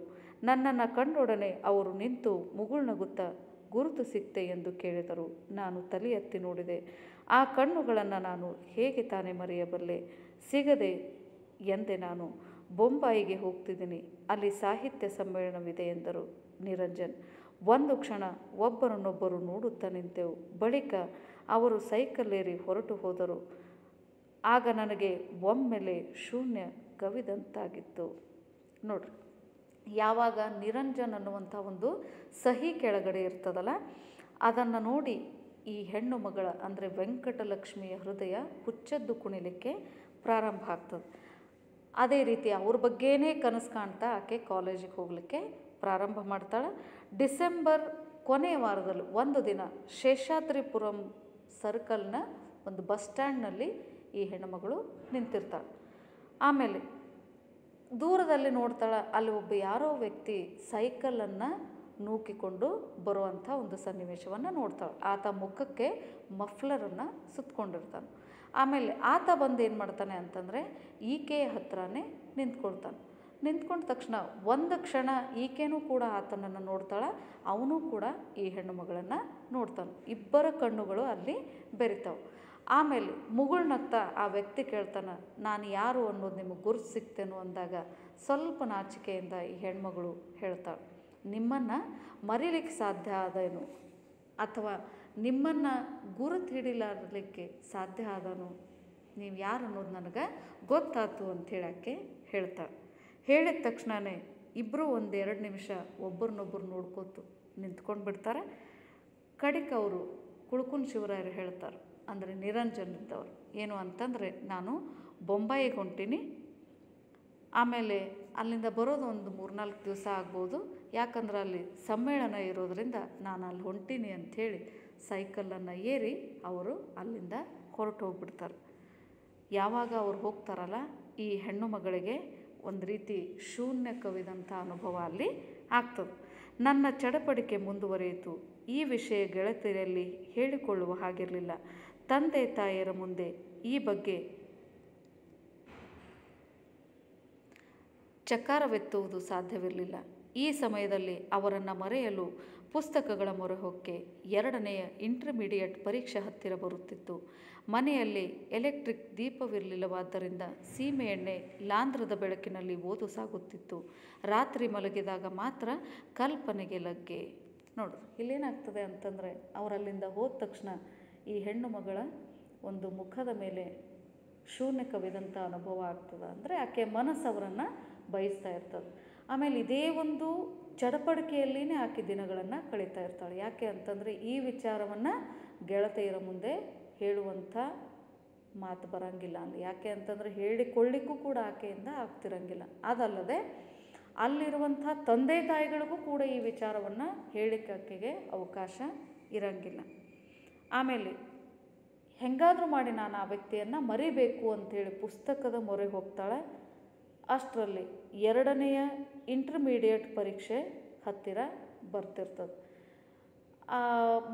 ನನ್ನನ್ನು ಕಂಡೊಡನೆ ಅವರು ನಿಂತು ಮುಗುಳ್ನಗುತ್ತಾ, ಗುರುತು ಸಿಕ್ತೆ ಎಂದು ಕೇಳಿದರು. ನಾನು ತಲೆ ಎತ್ತಿ ನೋಡಿದೆ. ಆ ಕಣ್ಣುಗಳನ್ನು ನಾನು ಹೇಗೆ ತಾನೇ ಮರೆಯಬಲ್ಲೆ? ಸಿಗದೆ ಎಂದೆ ನಾನು. ಬೊಂಬಾಯಿಗೆ ಹೋಗ್ತಿದ್ದೀನಿ, ಅಲ್ಲಿ ಸಾಹಿತ್ಯ ಸಮ್ಮೇಳನವಿದೆ ಎಂದರು ನಿರಂಜನ್. ಒಂದು ಕ್ಷಣ ಒಬ್ಬರನ್ನೊಬ್ಬರು ನೋಡುತ್ತಾ ನಿಂತೆವು. ಬಳಿಕ ಅವರು ಸೈಕಲ್ಲೇರಿ ಹೊರಟು ಹೋದರು. ಆಗ ನನಗೆ ಒಮ್ಮೆಲೆ ಶೂನ್ಯ ಕವಿದಂತಾಗಿತ್ತು. ನೋಡ್ರಿ, ಯಾವಾಗ ನಿರಂಜನ್ ಅನ್ನುವಂಥ ಒಂದು ಸಹಿ ಕೆಳಗಡೆ ಇರ್ತದಲ್ಲ, ಅದನ್ನು ನೋಡಿ ಈ ಹೆಣ್ಣು ಮಗಳ ಅಂದರೆ ವೆಂಕಟಲಕ್ಷ್ಮಿಯ ಹೃದಯ ಹುಚ್ಚೆದ್ದು ಕುಣಿಲಿಕ್ಕೆ ಪ್ರಾರಂಭ ಆಗ್ತದೆ. ಅದೇ ರೀತಿ ಅವ್ರ ಬಗ್ಗೆನೇ ಕನಸು ಕಾಣ್ತಾ ಆಕೆ ಕಾಲೇಜಿಗೆ ಹೋಗಲಿಕ್ಕೆ ಪ್ರಾರಂಭ ಮಾಡ್ತಾಳೆ. ಡಿಸೆಂಬರ್ ಕೊನೆಯ ವಾರದಲ್ಲಿ ಒಂದು ದಿನ ಶೇಷಾದ್ರಿಪುರಂ ಸರ್ಕಲ್ನ ಒಂದು ಬಸ್ ಸ್ಟ್ಯಾಂಡ್ನಲ್ಲಿ ಈ ಹೆಣ್ಣುಮಗಳು ನಿಂತಿರ್ತಾಳೆ. ಆಮೇಲೆ ದೂರದಲ್ಲಿ ನೋಡ್ತಾಳೆ, ಅಲ್ಲಿ ಒಬ್ಬ ಯಾರೋ ವ್ಯಕ್ತಿ ಸೈಕಲನ್ನು ನೂಕಿಕೊಂಡು ಬರುವಂಥ ಒಂದು ಸನ್ನಿವೇಶವನ್ನು ನೋಡ್ತಾಳೆ. ಆತ ಮುಖಕ್ಕೆ ಮಫ್ಲರನ್ನು ಸುತ್ತಕೊಂಡಿರ್ತಾನೆ. ಆಮೇಲೆ ಆತ ಬಂದು ಏನು ಮಾಡ್ತಾನೆ ಅಂತಂದರೆ ಈಕೆಯ ಹತ್ರನೇ ನಿಂತ್ಕೊಳ್ತಾನೆ. ನಿಂತ್ಕೊಂಡ ತಕ್ಷಣ ಒಂದು ಕ್ಷಣ ಈಕೆನೂ ಕೂಡ ಆತನನ್ನು ನೋಡ್ತಾಳೆ, ಅವನು ಕೂಡ ಈ ಹೆಣ್ಣು ಮಗಳನ್ನು ನೋಡ್ತಾನೆ. ಇಬ್ಬರ ಕಣ್ಣುಗಳು ಅಲ್ಲಿ ಬೆರಿತಾವೆ. ಆಮೇಲೆ ಮುಗುಳ್ನಗ್ತಾ ಆ ವ್ಯಕ್ತಿ ಕೇಳ್ತಾನೆ, ನಾನು ಯಾರು ಅನ್ನೋದು ನಿಮಗೆ ಗುರುತು ಸಿಗ್ತೇನೋ ಅಂದಾಗ ಸ್ವಲ್ಪ ನಾಚಿಕೆಯಿಂದ ಈ ಹೆಣ್ಮಗಳು ಹೇಳ್ತಾಳೆ, ನಿಮ್ಮನ್ನು ಮರೀಲಿಕ್ಕೆ ಸಾಧ್ಯ ಆದೇನು, ಅಥವಾ ನಿಮ್ಮನ್ನು ಗುರುತು ಹಿಡಿಲಾರಲಿಕ್ಕೆ ಸಾಧ್ಯ ಆದನು, ನೀವು ಯಾರು ಅನ್ನೋದು ನನಗೆ ಗೊತ್ತಾಯ್ತು ಅಂಥೇಳಿ ಆಕೆ ಹೇಳ್ತಾಳೆ. ಹೇಳಿದ ತಕ್ಷಣವೇ ಇಬ್ಬರು 1-2 ನಿಮಿಷ ಒಬ್ಬರನ್ನೊಬ್ಬರು ನೋಡ್ಕೋತು ನಿಂತ್ಕೊಂಡು ಬಿಡ್ತಾರೆ. ಕಡಿಕ ಅವರು ಕುಳುಕುನ್ ಶಿವರಾಯರು ಹೇಳ್ತಾರೆ, ಅಂದರೆ ನಿರಂಜನ್ ಇದ್ದವರು ಏನು ಅಂತಂದರೆ, ನಾನು ಬೊಂಬಾಯಿಗೆ ಹೊಂಟೀನಿ, ಆಮೇಲೆ ಅಲ್ಲಿಂದ ಬರೋದು ಒಂದು 3-4 ದಿವಸ ಆಗ್ಬೋದು, ಯಾಕಂದ್ರೆ ಅಲ್ಲಿ ಸಮ್ಮೇಳನ ಇರೋದರಿಂದ ನಾನು ಅಲ್ಲಿ ಹೊಂಟೀನಿ ಅಂಥೇಳಿ ಸೈಕಲನ್ನು ಏರಿ ಅವರು ಅಲ್ಲಿಂದ ಹೊರಟು ಹೋಗ್ಬಿಡ್ತಾರೆ. ಯಾವಾಗ ಅವ್ರು ಹೋಗ್ತಾರಲ್ಲ, ಈ ಹೆಣ್ಣು ಮಗಳಿಗೆ ಒಂದು ರೀತಿ ಶೂನ್ಯ ಕವಿದಂಥ ಅನುಭವ ಅಲ್ಲಿ ಆಗ್ತದೆ. ನನ್ನ ಚಡಪಡಿಕೆ ಮುಂದುವರಿಯಿತು. ಈ ವಿಷಯ ಗೆಳತಿಯರಲ್ಲಿ ಹೇಳಿಕೊಳ್ಳುವ ಹಾಗಿರಲಿಲ್ಲ. ತಂದೆ ತಾಯಿಯರ ಮುಂದೆ ಈ ಬಗ್ಗೆ ಚಕಾರವೆತ್ತುವುದು ಸಾಧ್ಯವಿರಲಿಲ್ಲ. ಈ ಸಮಯದಲ್ಲಿ ಅವರನ್ನು ಮರೆಯಲು ಪುಸ್ತಕಗಳ ಮೊರೆಹೊಕ್ಕೆ 2ನೆಯ ಇಂಟರ್ಮೀಡಿಯೇಟ್ ಪರೀಕ್ಷೆ ಹತ್ತಿರ ಬರುತ್ತಿತ್ತು. ಮನೆಯಲ್ಲಿ ಎಲೆಕ್ಟ್ರಿಕ್ ದೀಪವಿರಲಿಲ್ಲವಾದ್ದರಿಂದ ಸೀಮೆ ಎಣ್ಣೆ ಲಾಂಧ್ರದ ಬೆಳಕಿನಲ್ಲಿ ಓದು ಸಾಗುತ್ತಿತ್ತು. ರಾತ್ರಿ ಮಲಗಿದಾಗ ಮಾತ್ರ ಕಲ್ಪನೆಗೆ ಲಗ್ಗೆ. ನೋಡ್ರಿ, ಇಲ್ಲೇನಾಗ್ತದೆ ಅಂತಂದರೆ, ಅವರಲ್ಲಿಂದ ಹೋದ ತಕ್ಷಣ ಈ ಹೆಣ್ಣು ಮಗಳ ಒಂದು ಮುಖದ ಮೇಲೆ ಶೂನ್ಯ ಕವಿದಂಥ ಅನುಭವ ಆಗ್ತದೆ. ಅಂದರೆ ಆಕೆ ಮನಸ್ಸು ಅವರನ್ನು ಬಯಸ್ತಾ ಇರ್ತದೆ. ಆಮೇಲೆ ಇದೇ ಒಂದು ಚಡಪಡಿಕೆಯಲ್ಲಿನೇ ಆಕೆ ದಿನಗಳನ್ನು ಕಳೀತಾ ಇರ್ತಾಳೆ. ಯಾಕೆ ಅಂತಂದರೆ ಈ ವಿಚಾರವನ್ನು ಗೆಳತಿಯರ ಮುಂದೆ ಹೇಳುವಂಥ ಮಾತು ಬರೋಂಗಿಲ್ಲ ಅಲ್ಲಿ. ಯಾಕೆ ಅಂತಂದರೆ ಹೇಳಿಕೊಳ್ಳಿಕ್ಕೂ ಕೂಡ ಆಕೆಯಿಂದ ಆಗ್ತಿರಂಗಿಲ್ಲ. ಅದಲ್ಲದೆ ಅಲ್ಲಿರುವಂಥ ತಂದೆ ತಾಯಿಗಳಿಗೂ ಕೂಡ ಈ ವಿಚಾರವನ್ನು ಹೇಳಿಕ್ಕೆ ಆಕೆಗೆ ಅವಕಾಶ ಇರಂಗಿಲ್ಲ. ಆಮೇಲೆ ಹೆಂಗಾದರೂ ಮಾಡಿ ನಾನು ಆ ವ್ಯಕ್ತಿಯನ್ನು ಮರಿಬೇಕು ಅಂಥೇಳಿ ಪುಸ್ತಕದ ಮೊರೆ ಹೋಗ್ತಾಳೆ. ಅಷ್ಟರಲ್ಲಿ 2ನೆಯ ಇಂಟರ್ಮೀಡಿಯೇಟ್ ಪರೀಕ್ಷೆ ಹತ್ತಿರ ಬರ್ತಿರ್ತದೆ.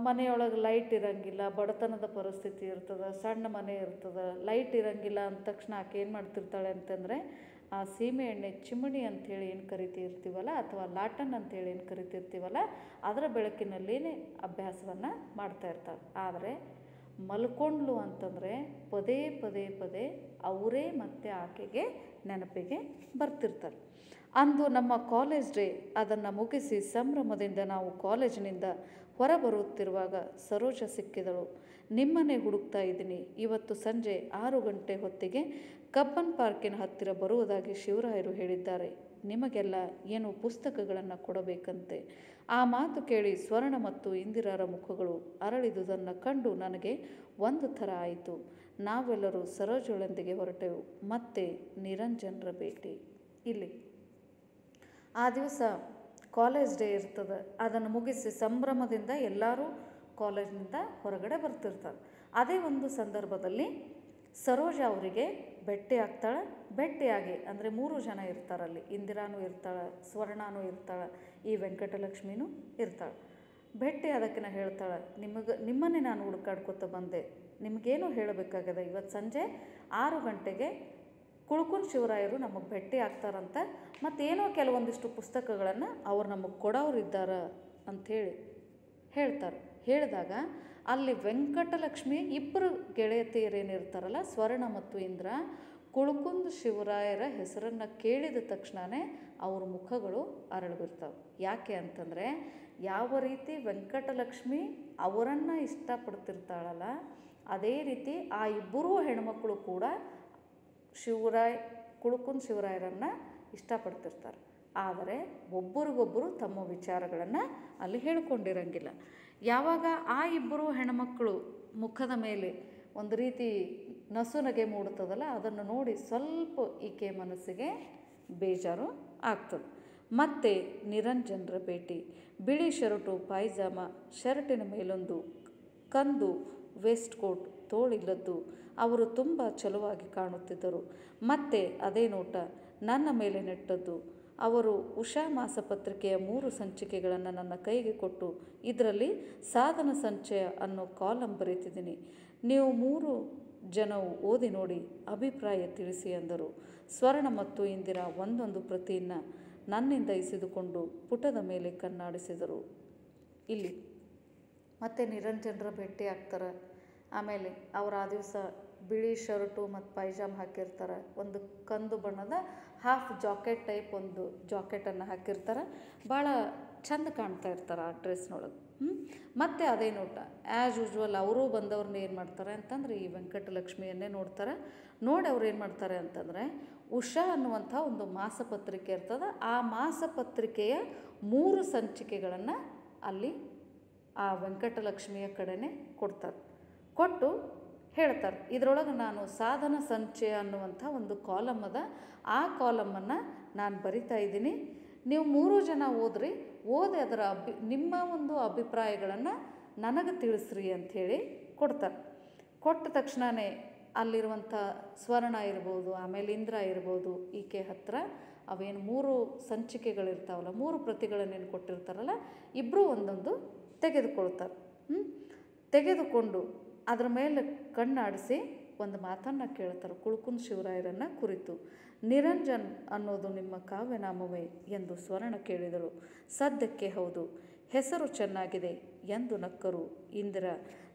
ಮನೆಯೊಳಗೆ ಲೈಟ್ ಇರಂಗಿಲ್ಲ, ಬಡತನದ ಪರಿಸ್ಥಿತಿ ಇರ್ತದೆ, ಸಣ್ಣ ಮನೆ ಇರ್ತದೆ, ಲೈಟ್ ಇರಂಗಿಲ್ಲ ಅಂದ ತಕ್ಷಣ ಆಕೆ ಏನು ಮಾಡ್ತಿರ್ತಾಳೆ ಅಂತಂದರೆ ಆ ಸೀಮೆ ಎಣ್ಣೆ ಚಿಮಣಿ ಅಂಥೇಳಿ ಏನು ಕರಿತಿರ್ತೀವಲ್ಲ, ಅಥವಾ ಲಾಟನ್ ಅಂಥೇಳಿ ಏನು ಕರಿತಿರ್ತೀವಲ್ಲ, ಅದರ ಬೆಳಕಿನಲ್ಲಿನೇ ಅಭ್ಯಾಸವನ್ನು ಮಾಡ್ತಾ ಇರ್ತಾಳೆ. ಆದರೆ ಮಲ್ಕೊಂಡ್ಲು ಅಂತಂದರೆ ಪದೇ ಪದೇ ಪದೇ ಅವರೇ ಮತ್ತೆ ಆಕೆಗೆ ನೆನಪಿಗೆ ಬರ್ತಿರ್ತಾರೆ. ಅಂದು ನಮ್ಮ ಕಾಲೇಜ್ ಡೇ ಅದನ್ನು ಮುಗಿಸಿ ಸಂಭ್ರಮದಿಂದ ನಾವು ಕಾಲೇಜಿನಿಂದ ಹೊರಬರುತ್ತಿರುವಾಗ ಸರೋಜ ಸಿಕ್ಕಿದಳು. ನಿಮ್ಮನ್ನೇ ಹುಡುಕ್ತಾ ಇದ್ದೀನಿ. ಇವತ್ತು ಸಂಜೆ 6 ಗಂಟೆ ಹೊತ್ತಿಗೆ ಕಬ್ಬನ್ ಪಾರ್ಕಿನ ಹತ್ತಿರ ಬರುವುದಾಗಿ ಶಿವರಾಯರು ಹೇಳಿದ್ದಾರೆ. ನಿಮಗೆಲ್ಲ ಏನು ಪುಸ್ತಕಗಳನ್ನು ಕೊಡಬೇಕಂತೆ. ಆ ಮಾತು ಕೇಳಿ ಸ್ವರ್ಣ ಮತ್ತು ಇಂದಿರಾರ ಮುಖಗಳು ಅರಳಿದುದನ್ನು ಕಂಡು ನನಗೆ ಒಂದು ಥರ ಆಯಿತು. ನಾವೆಲ್ಲರೂ ಸರೋಜಳೊಂದಿಗೆ ಹೊರಟೆವು. ಮತ್ತೆ ನಿರಂಜನರ ಭೇಟಿ. ಇಲ್ಲಿ ಆ ದಿವಸ ಕಾಲೇಜ್ ಡೇ ಇರ್ತದೆ. ಅದನ್ನು ಮುಗಿಸಿ ಸಂಭ್ರಮದಿಂದ ಎಲ್ಲರೂ ಕಾಲೇಜಿನಿಂದ ಹೊರಗಡೆ ಬರ್ತಿರ್ತಾರೆ. ಅದೇ ಒಂದು ಸಂದರ್ಭದಲ್ಲಿ ಸರೋಜ ಅವರಿಗೆ ಭೇಟಿ ಆಗ್ತಾಳೆ. ಭೇಟಿಯಾಗಿ ಅಂದರೆ 3 ಜನ ಇರ್ತಾರಲ್ಲಿ. ಇಂದಿರಾನೂ ಇರ್ತಾಳೆ, ಸ್ವರ್ಣನೂ ಇರ್ತಾಳೆ, ಈ ವೆಂಕಟಲಕ್ಷ್ಮಿನೂ ಇರ್ತಾಳೆ. ಭೇಟಿ ಅದಕ್ಕಿನ ಹೇಳ್ತಾಳೆ, ನಿಮ್ಮನ್ನೇ ನಾನು ಹುಡುಕಾಡ್ಕೊತ ಬಂದೆ. ನಿಮಗೇನು ಹೇಳಬೇಕಾಗದ, ಇವತ್ತು ಸಂಜೆ 6 ಗಂಟೆಗೆ ಕುಳ್ಕುನ್ ಶಿವರಾಯರು ನಮಗೆ ಭೇಟಿ ಆಗ್ತಾರಂತ, ಮತ್ತೇನೋ ಕೆಲವೊಂದಿಷ್ಟು ಪುಸ್ತಕಗಳನ್ನು ಅವ್ರು ನಮಗೆ ಕೊಡೋರಿದ್ದಾರೆ ಅಂಥೇಳಿ ಹೇಳ್ತಾರೆ. ಹೇಳಿದಾಗ ಅಲ್ಲಿ ವೆಂಕಟಲಕ್ಷ್ಮಿ 2 ಗೆಳೆಯತಿಯರೇನಿರ್ತಾರಲ್ಲ, ಸ್ವರ್ಣ ಮತ್ತು ಇಂದ್ರ, ಕುಳ್ಕುಂದ್ ಶಿವರಾಯರ ಹೆಸರನ್ನು ಕೇಳಿದ ತಕ್ಷಣವೇ ಅವ್ರ ಮುಖಗಳು ಅರಳಿಬಿಡ್ತಾವೆ. ಯಾಕೆ ಅಂತಂದರೆ ಯಾವ ರೀತಿ ವೆಂಕಟಲಕ್ಷ್ಮಿ ಅವರನ್ನು ಇಷ್ಟಪಡ್ತಿರ್ತಾಳಲ್ಲ, ಅದೇ ರೀತಿ ಆ 2 ಹೆಣ್ಮಕ್ಳು ಕೂಡ ಕುಳ್ಕುಂದ್ ಶಿವರಾಯರನ್ನು ಇಷ್ಟಪಡ್ತಿರ್ತಾರೆ. ಆದರೆ ಒಬ್ಬರಿಗೊಬ್ಬರು ತಮ್ಮ ವಿಚಾರಗಳನ್ನು ಅಲ್ಲಿ ಹೇಳ್ಕೊಂಡಿರಂಗಿಲ್ಲ. ಯಾವಾಗ ಆ 2 ಹೆಣ್ಮಕ್ಕಳು ಮುಖದ ಮೇಲೆ ಒಂದು ರೀತಿ ನಸುನಗೆ ಮೂಡುತ್ತದಲ್ಲ, ಅದನ್ನು ನೋಡಿ ಸ್ವಲ್ಪ ಈಕೆ ಮನಸ್ಸಿಗೆ ಬೇಜಾರು ಆಗ್ತದೆ. ಮತ್ತೆ ನಿರಂಜನರ ಭೇಟಿ. ಬಿಳಿ ಶರ್ಟು ಪಾಯ್ಜಾಮ, ಶರ್ಟಿನ ಮೇಲೊಂದು ಕಂದು ವೇಸ್ಟ್ ಕೋಟ್, ತೋಳಿಲ್ಲದ್ದು. ಅವರು ತುಂಬ ಚಲುವಾಗಿ ಕಾಣುತ್ತಿದ್ದರು. ಮತ್ತೆ ಅದೇ ನೋಟ ನನ್ನ ಮೇಲೆ ನೆಟ್ಟದ್ದು. ಅವರು ಉಷಾ ಮಾಸಪತ್ರಿಕೆಯ 3 ಸಂಚಿಕೆಗಳನ್ನು ನನ್ನ ಕೈಗೆ ಕೊಟ್ಟು, ಇದರಲ್ಲಿ ಸಾಧನ ಸಂಚಯ ಅನ್ನೋ ಕಾಲಂ ಬರೀತಿದ್ದೀನಿ, ನೀವು 3 ಜನವು ಓದಿ ನೋಡಿ ಅಭಿಪ್ರಾಯ ತಿಳಿಸಿ ಎಂದರು. ಸ್ವರ್ಣ ಮತ್ತು ಇಂದಿರಾ ಒಂದೊಂದು ಪ್ರತಿಯನ್ನು ನನ್ನಿಂದ ಇಸಿದುಕೊಂಡು ಪುಟದ ಮೇಲೆ ಕಣ್ಣಾಡಿಸಿದರು. ಇಲ್ಲಿ ಮತ್ತೆ ನಿರಂಜನರ ಭೇಟಿ ಆಗ್ತಾರೆ. ಆಮೇಲೆ ಅವರು ಆ ದಿವಸ ಬಿಳಿ ಶರ್ಟು ಮತ್ತು ಪೈಜಾಮ ಹಾಕಿರ್ತಾರೆ. ಒಂದು ಕಂದು ಬಣ್ಣದ ಹಾಫ್ ಜಾಕೆಟ್ ಟೈಪ್ ಒಂದು ಜಾಕೆಟನ್ನು ಹಾಕಿರ್ತಾರೆ. ಭಾಳ ಚಂದ ಕಾಣ್ತಾ ಇರ್ತಾರೆ ಆ ಡ್ರೆಸ್ನೊಳಗೆ. ಮತ್ತು ಅದೇ ನೋಟ ಆ್ಯಸ್ ಯೂಶ್ವಲ್ ಅವರೂ ಬಂದವ್ರನ್ನ ಏನು ಮಾಡ್ತಾರೆ ಅಂತಂದರೆ ಈ ವೆಂಕಟಲಕ್ಷ್ಮಿಯನ್ನೇ ನೋಡ್ತಾರೆ. ನೋಡಿ ಅವ್ರು ಏನು ಮಾಡ್ತಾರೆ ಅಂತಂದರೆ ಉಷಾ ಅನ್ನುವಂಥ ಒಂದು ಮಾಸಪತ್ರಿಕೆ ಇರ್ತದೆ. ಆ ಮಾಸಪತ್ರಿಕೆಯ 3 ಸಂಚಿಕೆಗಳನ್ನು ಅಲ್ಲಿ ಆ ವೆಂಕಟಲಕ್ಷ್ಮಿಯ ಕಡೆನೇ ಕೊಡ್ತಾರೆ. ಕೊಟ್ಟು ಹೇಳ್ತಾರೆ, ಇದರೊಳಗೆ ನಾನು ಸಾಧನ ಸಂಚಯ ಅನ್ನುವಂಥ ಒಂದು ಕಾಲಮ್ ಅದ, ಆ ಕಾಲಮನ್ನು ನಾನು ಬರಿತಾ ಇದ್ದೀನಿ. ನೀವು 3 ಜನ ಓದ್ರಿ, ಓದಿ ಅದರ ನಿಮ್ಮ ಒಂದು ಅಭಿಪ್ರಾಯಗಳನ್ನು ನನಗೆ ತಿಳಿಸ್ರಿ ಅಂಥೇಳಿ ಕೊಡ್ತಾರೆ. ಕೊಟ್ಟ ತಕ್ಷಣವೇ ಅಲ್ಲಿರುವಂಥ ಸ್ವರ್ಣ ಇರ್ಬೋದು, ಆಮೇಲೆ ಇಂದ್ರ ಇರ್ಬೋದು, ಈಕೆ ಹತ್ರ ಅವೇನು 3 ಸಂಚಿಕೆಗಳಿರ್ತಾವಲ್ಲ, 3 ಪ್ರತಿಗಳನ್ನೇನು ಕೊಟ್ಟಿರ್ತಾರಲ್ಲ, ಇಬ್ಬರೂ ಒಂದೊಂದು ತೆಗೆದುಕೊಳ್ತಾರೆ. ತೆಗೆದುಕೊಂಡು ಅದರ ಮೇಲೆ ಕಣ್ಣಾಡಿಸಿ ಒಂದು ಮಾತನ್ನು ಕೇಳ್ತಾರೆ ಕುಳ್ಕುಂದ್ ಶಿವರಾಯರನ್ನು ಕುರಿತು. ನಿರಂಜನ್ ಅನ್ನೋದು ನಿಮ್ಮ ಕಾವ್ಯನಾಮವೇ ಎಂದು ಸ್ವರ್ಣ ಕೇಳಿದಳು. ಸದ್ಯಕ್ಕೆ ಹೌದು, ಹೆಸರು ಚೆನ್ನಾಗಿದೆ ಎಂದು ನಕ್ಕರು ಇಂದಿರಾ.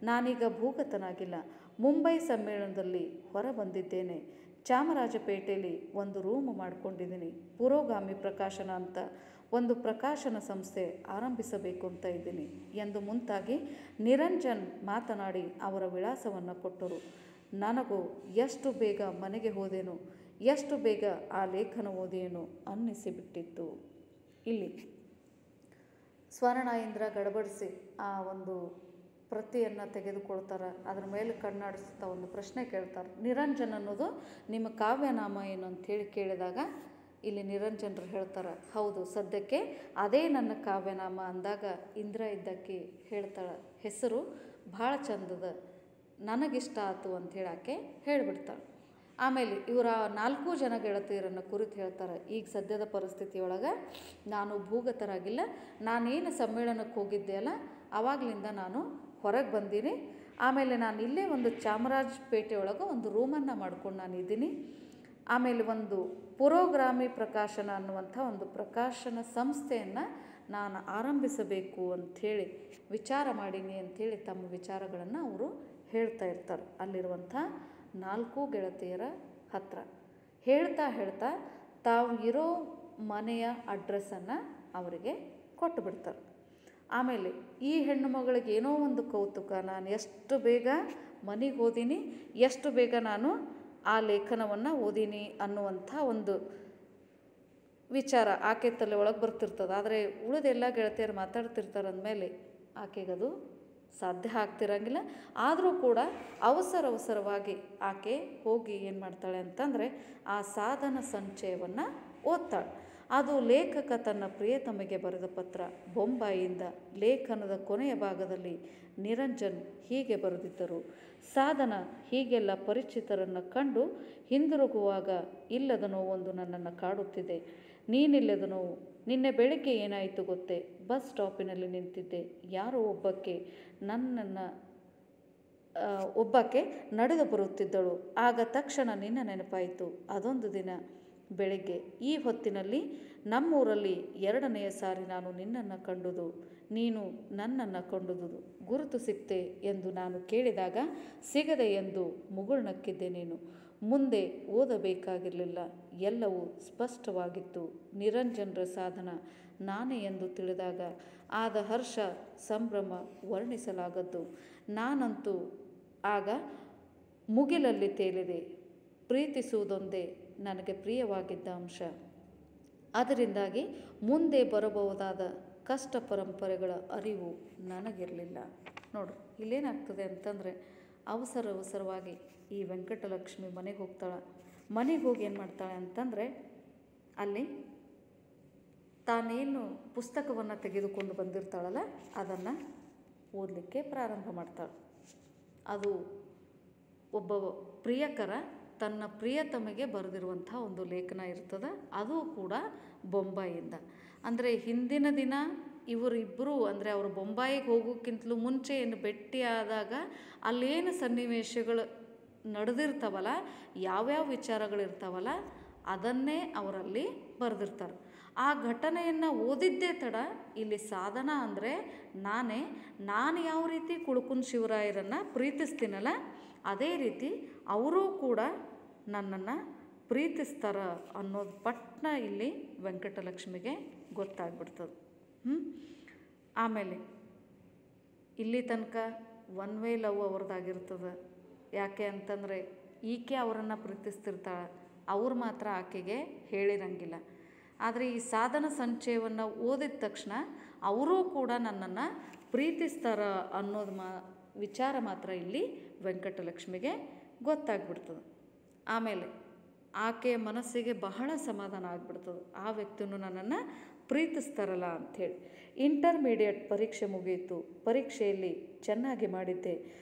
ನಾನೀಗ ಭೂಗತನಾಗಿಲ್ಲ, ಮುಂಬೈ ಸಮ್ಮೇಳನದಲ್ಲಿ ಹೊರ ಬಂದಿದ್ದೇನೆ. ಚಾಮರಾಜಪೇಟೆಯಲ್ಲಿ ಒಂದು ರೂಮ್ ಮಾಡ್ಕೊಂಡಿದ್ದೀನಿ. ಪುರೋಗಾಮಿ ಪ್ರಕಾಶನ ಅಂತ ಒಂದು ಪ್ರಕಾಶನ ಸಂಸ್ಥೆ ಆರಂಭಿಸಬೇಕು ಅಂತ ಇದ್ದೀನಿ ಎಂದು ಮುಂತಾಗಿ ನಿರಂಜನ್ ಮಾತನಾಡಿ ಅವರ ವಿಳಾಸವನ್ನು ಕೊಟ್ಟರು. ನನಗೂ ಎಷ್ಟು ಬೇಗ ಮನೆಗೆ ಹೋದೇನೋ, ಎಷ್ಟು ಬೇಗ ಆ ಲೇಖನ ಓದೇನೋ ಅನ್ನಿಸಿಬಿಟ್ಟಿತ್ತು. ಇಲ್ಲಿ ಸ್ವರ್ಣ ಇಂದ್ರ ಗಡಬಡಿಸಿ ಆ ಒಂದು ಪ್ರತಿಯನ್ನು ತೆಗೆದುಕೊಳ್ತಾರೆ. ಅದ್ರ ಮೇಲೆ ಕಣ್ಣಾಡಿಸ್ತಾ ಒಂದು ಪ್ರಶ್ನೆ ಕೇಳ್ತಾರೆ, ನಿರಂಜನ್ ಅನ್ನೋದು ನಿಮ್ಮ ಕಾವ್ಯನಾಮ ಏನು ಅಂಥೇಳಿ ಕೇಳಿದಾಗ ಇಲ್ಲಿ ನಿರಂಜನರು ಹೇಳ್ತಾರೆ, ಹೌದು ಸದ್ಯಕ್ಕೆ ಅದೇ ನನ್ನ ಕಾವ್ಯನಾಮ ಅಂದಾಗ ಇಂದ್ರ ಇದ್ದಕ್ಕೆ ಹೇಳ್ತಾಳೆ, ಹೆಸರು ಭಾಳ ಚಂದದ, ನನಗಿಷ್ಟ ಆಯ್ತು ಅಂಥೇಳಿ ಆಕೆ ಹೇಳಿಬಿಡ್ತಾಳೆ. ಆಮೇಲೆ ಇವರ 4 ಜನ ಗೆಳತಿಯರನ್ನು ಕುರಿತು ಹೇಳ್ತಾರೆ, ಈಗ ಸದ್ಯದ ಪರಿಸ್ಥಿತಿಯೊಳಗೆ ನಾನು ಭೂಗತರಾಗಿಲ್ಲ, ನಾನೇನು ಸಮ್ಮೇಳನಕ್ಕೆ ಹೋಗಿದ್ದೆ ಅಲ್ಲ ಆವಾಗಲಿಂದ ನಾನು ಹೊರಗೆ ಬಂದೀನಿ. ಆಮೇಲೆ ನಾನು ಇಲ್ಲೇ ಒಂದು ಚಾಮರಾಜಪೇಟೆ ಒಳಗೆ ಒಂದು ರೂಮನ್ನು ಮಾಡ್ಕೊಂಡು ನಾನು ಇದ್ದೀನಿ. ಆಮೇಲೆ ಒಂದು ಪುರೋಗ್ರಾಮಿ ಪ್ರಕಾಶನ ಅನ್ನುವಂಥ ಒಂದು ಪ್ರಕಾಶನ ಸಂಸ್ಥೆಯನ್ನು ನಾನು ಆರಂಭಿಸಬೇಕು ಅಂಥೇಳಿ ವಿಚಾರ ಮಾಡೀನಿ ಅಂಥೇಳಿ ತಮ್ಮ ವಿಚಾರಗಳನ್ನು ಅವರು ಹೇಳ್ತಾ ಇರ್ತಾರೆ ಅಲ್ಲಿರುವಂಥ 4 ಗೆಳತಿಯರ ಹತ್ರ. ಹೇಳ್ತಾ ತಾವು ಇರೋ ಮನೆಯ ಅಡ್ರೆಸ್ಸನ್ನು ಅವರಿಗೆ ಕೊಟ್ಟು ಬಿಡ್ತಾರೆ. ಆಮೇಲೆ ಈ ಹೆಣ್ಣು ಮಗಳಿಗೆ ಏನೋ ಒಂದು ಕೌತುಕ, ನಾನು ಎಷ್ಟು ಬೇಗ ಮನೆಗೆ ಓದೀನಿ, ಎಷ್ಟು ಬೇಗ ನಾನು ಆ ಲೇಖನವನ್ನು ಓದೀನಿ ಅನ್ನುವಂಥ ಒಂದು ವಿಚಾರ ಆಕೆ ತಲೆ ಒಳಗೆ ಬರ್ತಿರ್ತದೆ. ಆದರೆ ಉಳಿದೆಲ್ಲ ಗೆಳತಿಯರು ಮಾತಾಡ್ತಿರ್ತಾರೆ ಅಂದಮೇಲೆ ಆಕೆಗದು ಸಾಧ್ಯ ಆಗ್ತಿರಂಗಿಲ್ಲ. ಆದರೂ ಕೂಡ ಅವಸರವಾಗಿ ಆಕೆ ಹೋಗಿ ಏನು ಮಾಡ್ತಾಳೆ ಅಂತಂದರೆ ಆ ಸಾಧನ ಸಂಚಯವನ್ನು ಓದ್ತಾಳೆ. ಅದು ಲೇಖಕ ತನ್ನ ಪ್ರಿಯತಮೆಗೆ ಬರೆದ ಪತ್ರ. ಬೊಂಬಾಯಿಯಿಂದ ಲೇಖನದ ಕೊನೆಯ ಭಾಗದಲ್ಲಿ ನಿರಂಜನ್ ಹೀಗೆ ಬರೆದಿದ್ದರು, ಸಾಧನ ಹೀಗೆಲ್ಲ ಪರಿಚಿತರನ್ನು ಕಂಡು ಹಿಂದಿರುಗುವಾಗ ಇಲ್ಲದ ನೋವೊಂದು ನನ್ನನ್ನು ಕಾಡುತ್ತಿದೆ. ನೀನಿಲ್ಲದ ನೋವು. ನಿನ್ನೆ ಬೆಳಗ್ಗೆ ಏನಾಯಿತು ಗೊತ್ತೇ? ಬಸ್ ಸ್ಟಾಪಿನಲ್ಲಿ ನಿಂತಿದ್ದೆ. ಯಾರೋ ಒಬ್ಬಕ್ಕೆ ನಡೆದು ಬರುತ್ತಿದ್ದಳು. ಆಗ ತಕ್ಷಣ ನಿನ್ನ ನೆನಪಾಯಿತು. ಅದೊಂದು ದಿನ ಬೆಳಗ್ಗೆ ಈ ಹೊತ್ತಿನಲ್ಲಿ ನಮ್ಮೂರಲ್ಲಿ 2ನೆಯ ಸಾರಿ ನಾನು ನಿನ್ನನ್ನು ಕಂಡುದು, ನೀನು ನನ್ನನ್ನು ಕಂಡುದು. ಗುರುತು ಸಿಕ್ತೆ ಎಂದು ನಾನು ಕೇಳಿದಾಗ ಸಿಗದೆ ಎಂದು ಮುಗುಳ್ನಕ್ಕಿದ್ದೆ. ನೀನು ಮುಂದೆ ಓದಬೇಕಾಗಿರಲಿಲ್ಲ, ಎಲ್ಲವೂ ಸ್ಪಷ್ಟವಾಗಿತ್ತು. ನಿರಂಜನರ ಸಾಧನ ನಾನೇ ಎಂದು ತಿಳಿದಾಗ ಆದ ಹರ್ಷ ಸಂಭ್ರಮ ವರ್ಣಿಸಲಾಗದ್ದು. ನಾನಂತೂ ಆಗ ಮುಗಿಲಲ್ಲಿ ತೇಲಿದೆ. ಪ್ರೀತಿಸುವುದೊಂದೇ ನನಗೆ ಪ್ರಿಯವಾಗಿದ್ದ ಅಂಶ. ಅದರಿಂದಾಗಿ ಮುಂದೆ ಬರಬಹುದಾದ ಕಷ್ಟ ಪರಂಪರೆಗಳ ಅರಿವು ನನಗಿರಲಿಲ್ಲ. ನೋಡ್ರಿ, ಇಲ್ಲೇನಾಗ್ತದೆ ಅಂತಂದರೆ ಅವಸರವಾಗಿ ಈ ವೆಂಕಟಲಕ್ಷ್ಮಿ ಮನೆಗೆ ಹೋಗ್ತಾಳೆ. ಮನೆಗೆ ಹೋಗಿ ಏನು ಮಾಡ್ತಾಳೆ ಅಂತಂದರೆ ಅಲ್ಲಿ ತಾನೇನು ಪುಸ್ತಕವನ್ನು ತೆಗೆದುಕೊಂಡು ಬಂದಿರ್ತಾಳಲ್ಲ ಅದನ್ನು ಓದಲಿಕ್ಕೆ ಪ್ರಾರಂಭ ಮಾಡ್ತಾಳೆ. ಅದು ಒಬ್ಬ ಪ್ರಿಯಕರ ತನ್ನ ಪ್ರಿಯತಮೆಗೆ ಬರೆದಿರುವಂಥ ಒಂದು ಲೇಖನ ಇರ್ತದೆ. ಅದು ಕೂಡ ಬೊಂಬಾಯಿಯಿಂದ. ಅಂದರೆ ಹಿಂದಿನ ದಿನ ಇವರಿಬ್ಬರು ಅಂದರೆ ಅವರು ಬೊಂಬಾಯಿಗೆ ಹೋಗೋಕ್ಕಿಂತಲೂ ಮುಂಚೆ ಏನು ಭೇಟಿಯಾದಾಗ ಅಲ್ಲೇನು ಸನ್ನಿವೇಶಗಳು ನಡೆದಿರ್ತಾವಲ್ಲ, ಯಾವ್ಯಾವ ವಿಚಾರಗಳಿರ್ತಾವಲ್ಲ ಅದನ್ನೇ ಅವರಲ್ಲಿ ಬರೆದಿರ್ತಾರೆ. ಆ ಘಟನೆಯನ್ನು ಓದಿದ್ದೇ ತಡ ಇಲ್ಲಿ ಸಾಧನ ಅಂದರೆ ನಾನು ಯಾವ ರೀತಿ ಕುಳುಕುನ್ ಶಿವರಾಯರನ್ನು ಪ್ರೀತಿಸ್ತೀನಲ್ಲ ಅದೇ ರೀತಿ ಅವರೂ ಕೂಡ ನನ್ನನ್ನು ಪ್ರೀತಿಸ್ತಾರ ಅನ್ನೋದು ಪಟ್ನ ಇಲ್ಲಿ ವೆಂಕಟಲಕ್ಷ್ಮಿಗೆ ಗೊತ್ತಾಗ್ಬಿಡ್ತದೆ. ಆಮೇಲೆ ಇಲ್ಲಿ ತನಕ ಒನ್ ವೇ ಲವ್ ಅವ್ರದ್ದಾಗಿರ್ತದೆ. ಯಾಕೆ ಅಂತಂದರೆ ಈಕೆ ಅವರನ್ನು ಪ್ರೀತಿಸ್ತಿರ್ತಾಳೆ, ಅವ್ರು ಮಾತ್ರ ಆಕೆಗೆ ಹೇಳಿರಂಗಿಲ್ಲ. ಆದರೆ ಈ ಸಾಧನ ಸಂಚಯವನ್ನು ಓದಿದ ತಕ್ಷಣ ಅವರೂ ಕೂಡ ನನ್ನನ್ನು ಪ್ರೀತಿಸ್ತಾರ ಅನ್ನೋದು ವಿಚಾರ ಮಾತ್ರ ಇಲ್ಲಿ ವೆಂಕಟಲಕ್ಷ್ಮಿಗೆ ಗೊತ್ತಾಗ್ಬಿಡ್ತದೆ. ಆಮೇಲೆ ಆಕೆಯ ಮನಸ್ಸಿಗೆ ಬಹಳ ಸಮಾಧಾನ ಆಗಿಬಿಡ್ತದೆ, ಆ ವ್ಯಕ್ತಿನೂ ನನ್ನನ್ನು ಪ್ರೀತಿಸ್ತಾರಲ್ಲ ಅಂಥೇಳಿ. ಇಂಟರ್ಮೀಡಿಯೇಟ್ ಪರೀಕ್ಷೆ ಮುಗಿಯಿತು. ಪರೀಕ್ಷೆಯಲ್ಲಿ ಚೆನ್ನಾಗಿ ಮಾಡಿದ್ದೆ.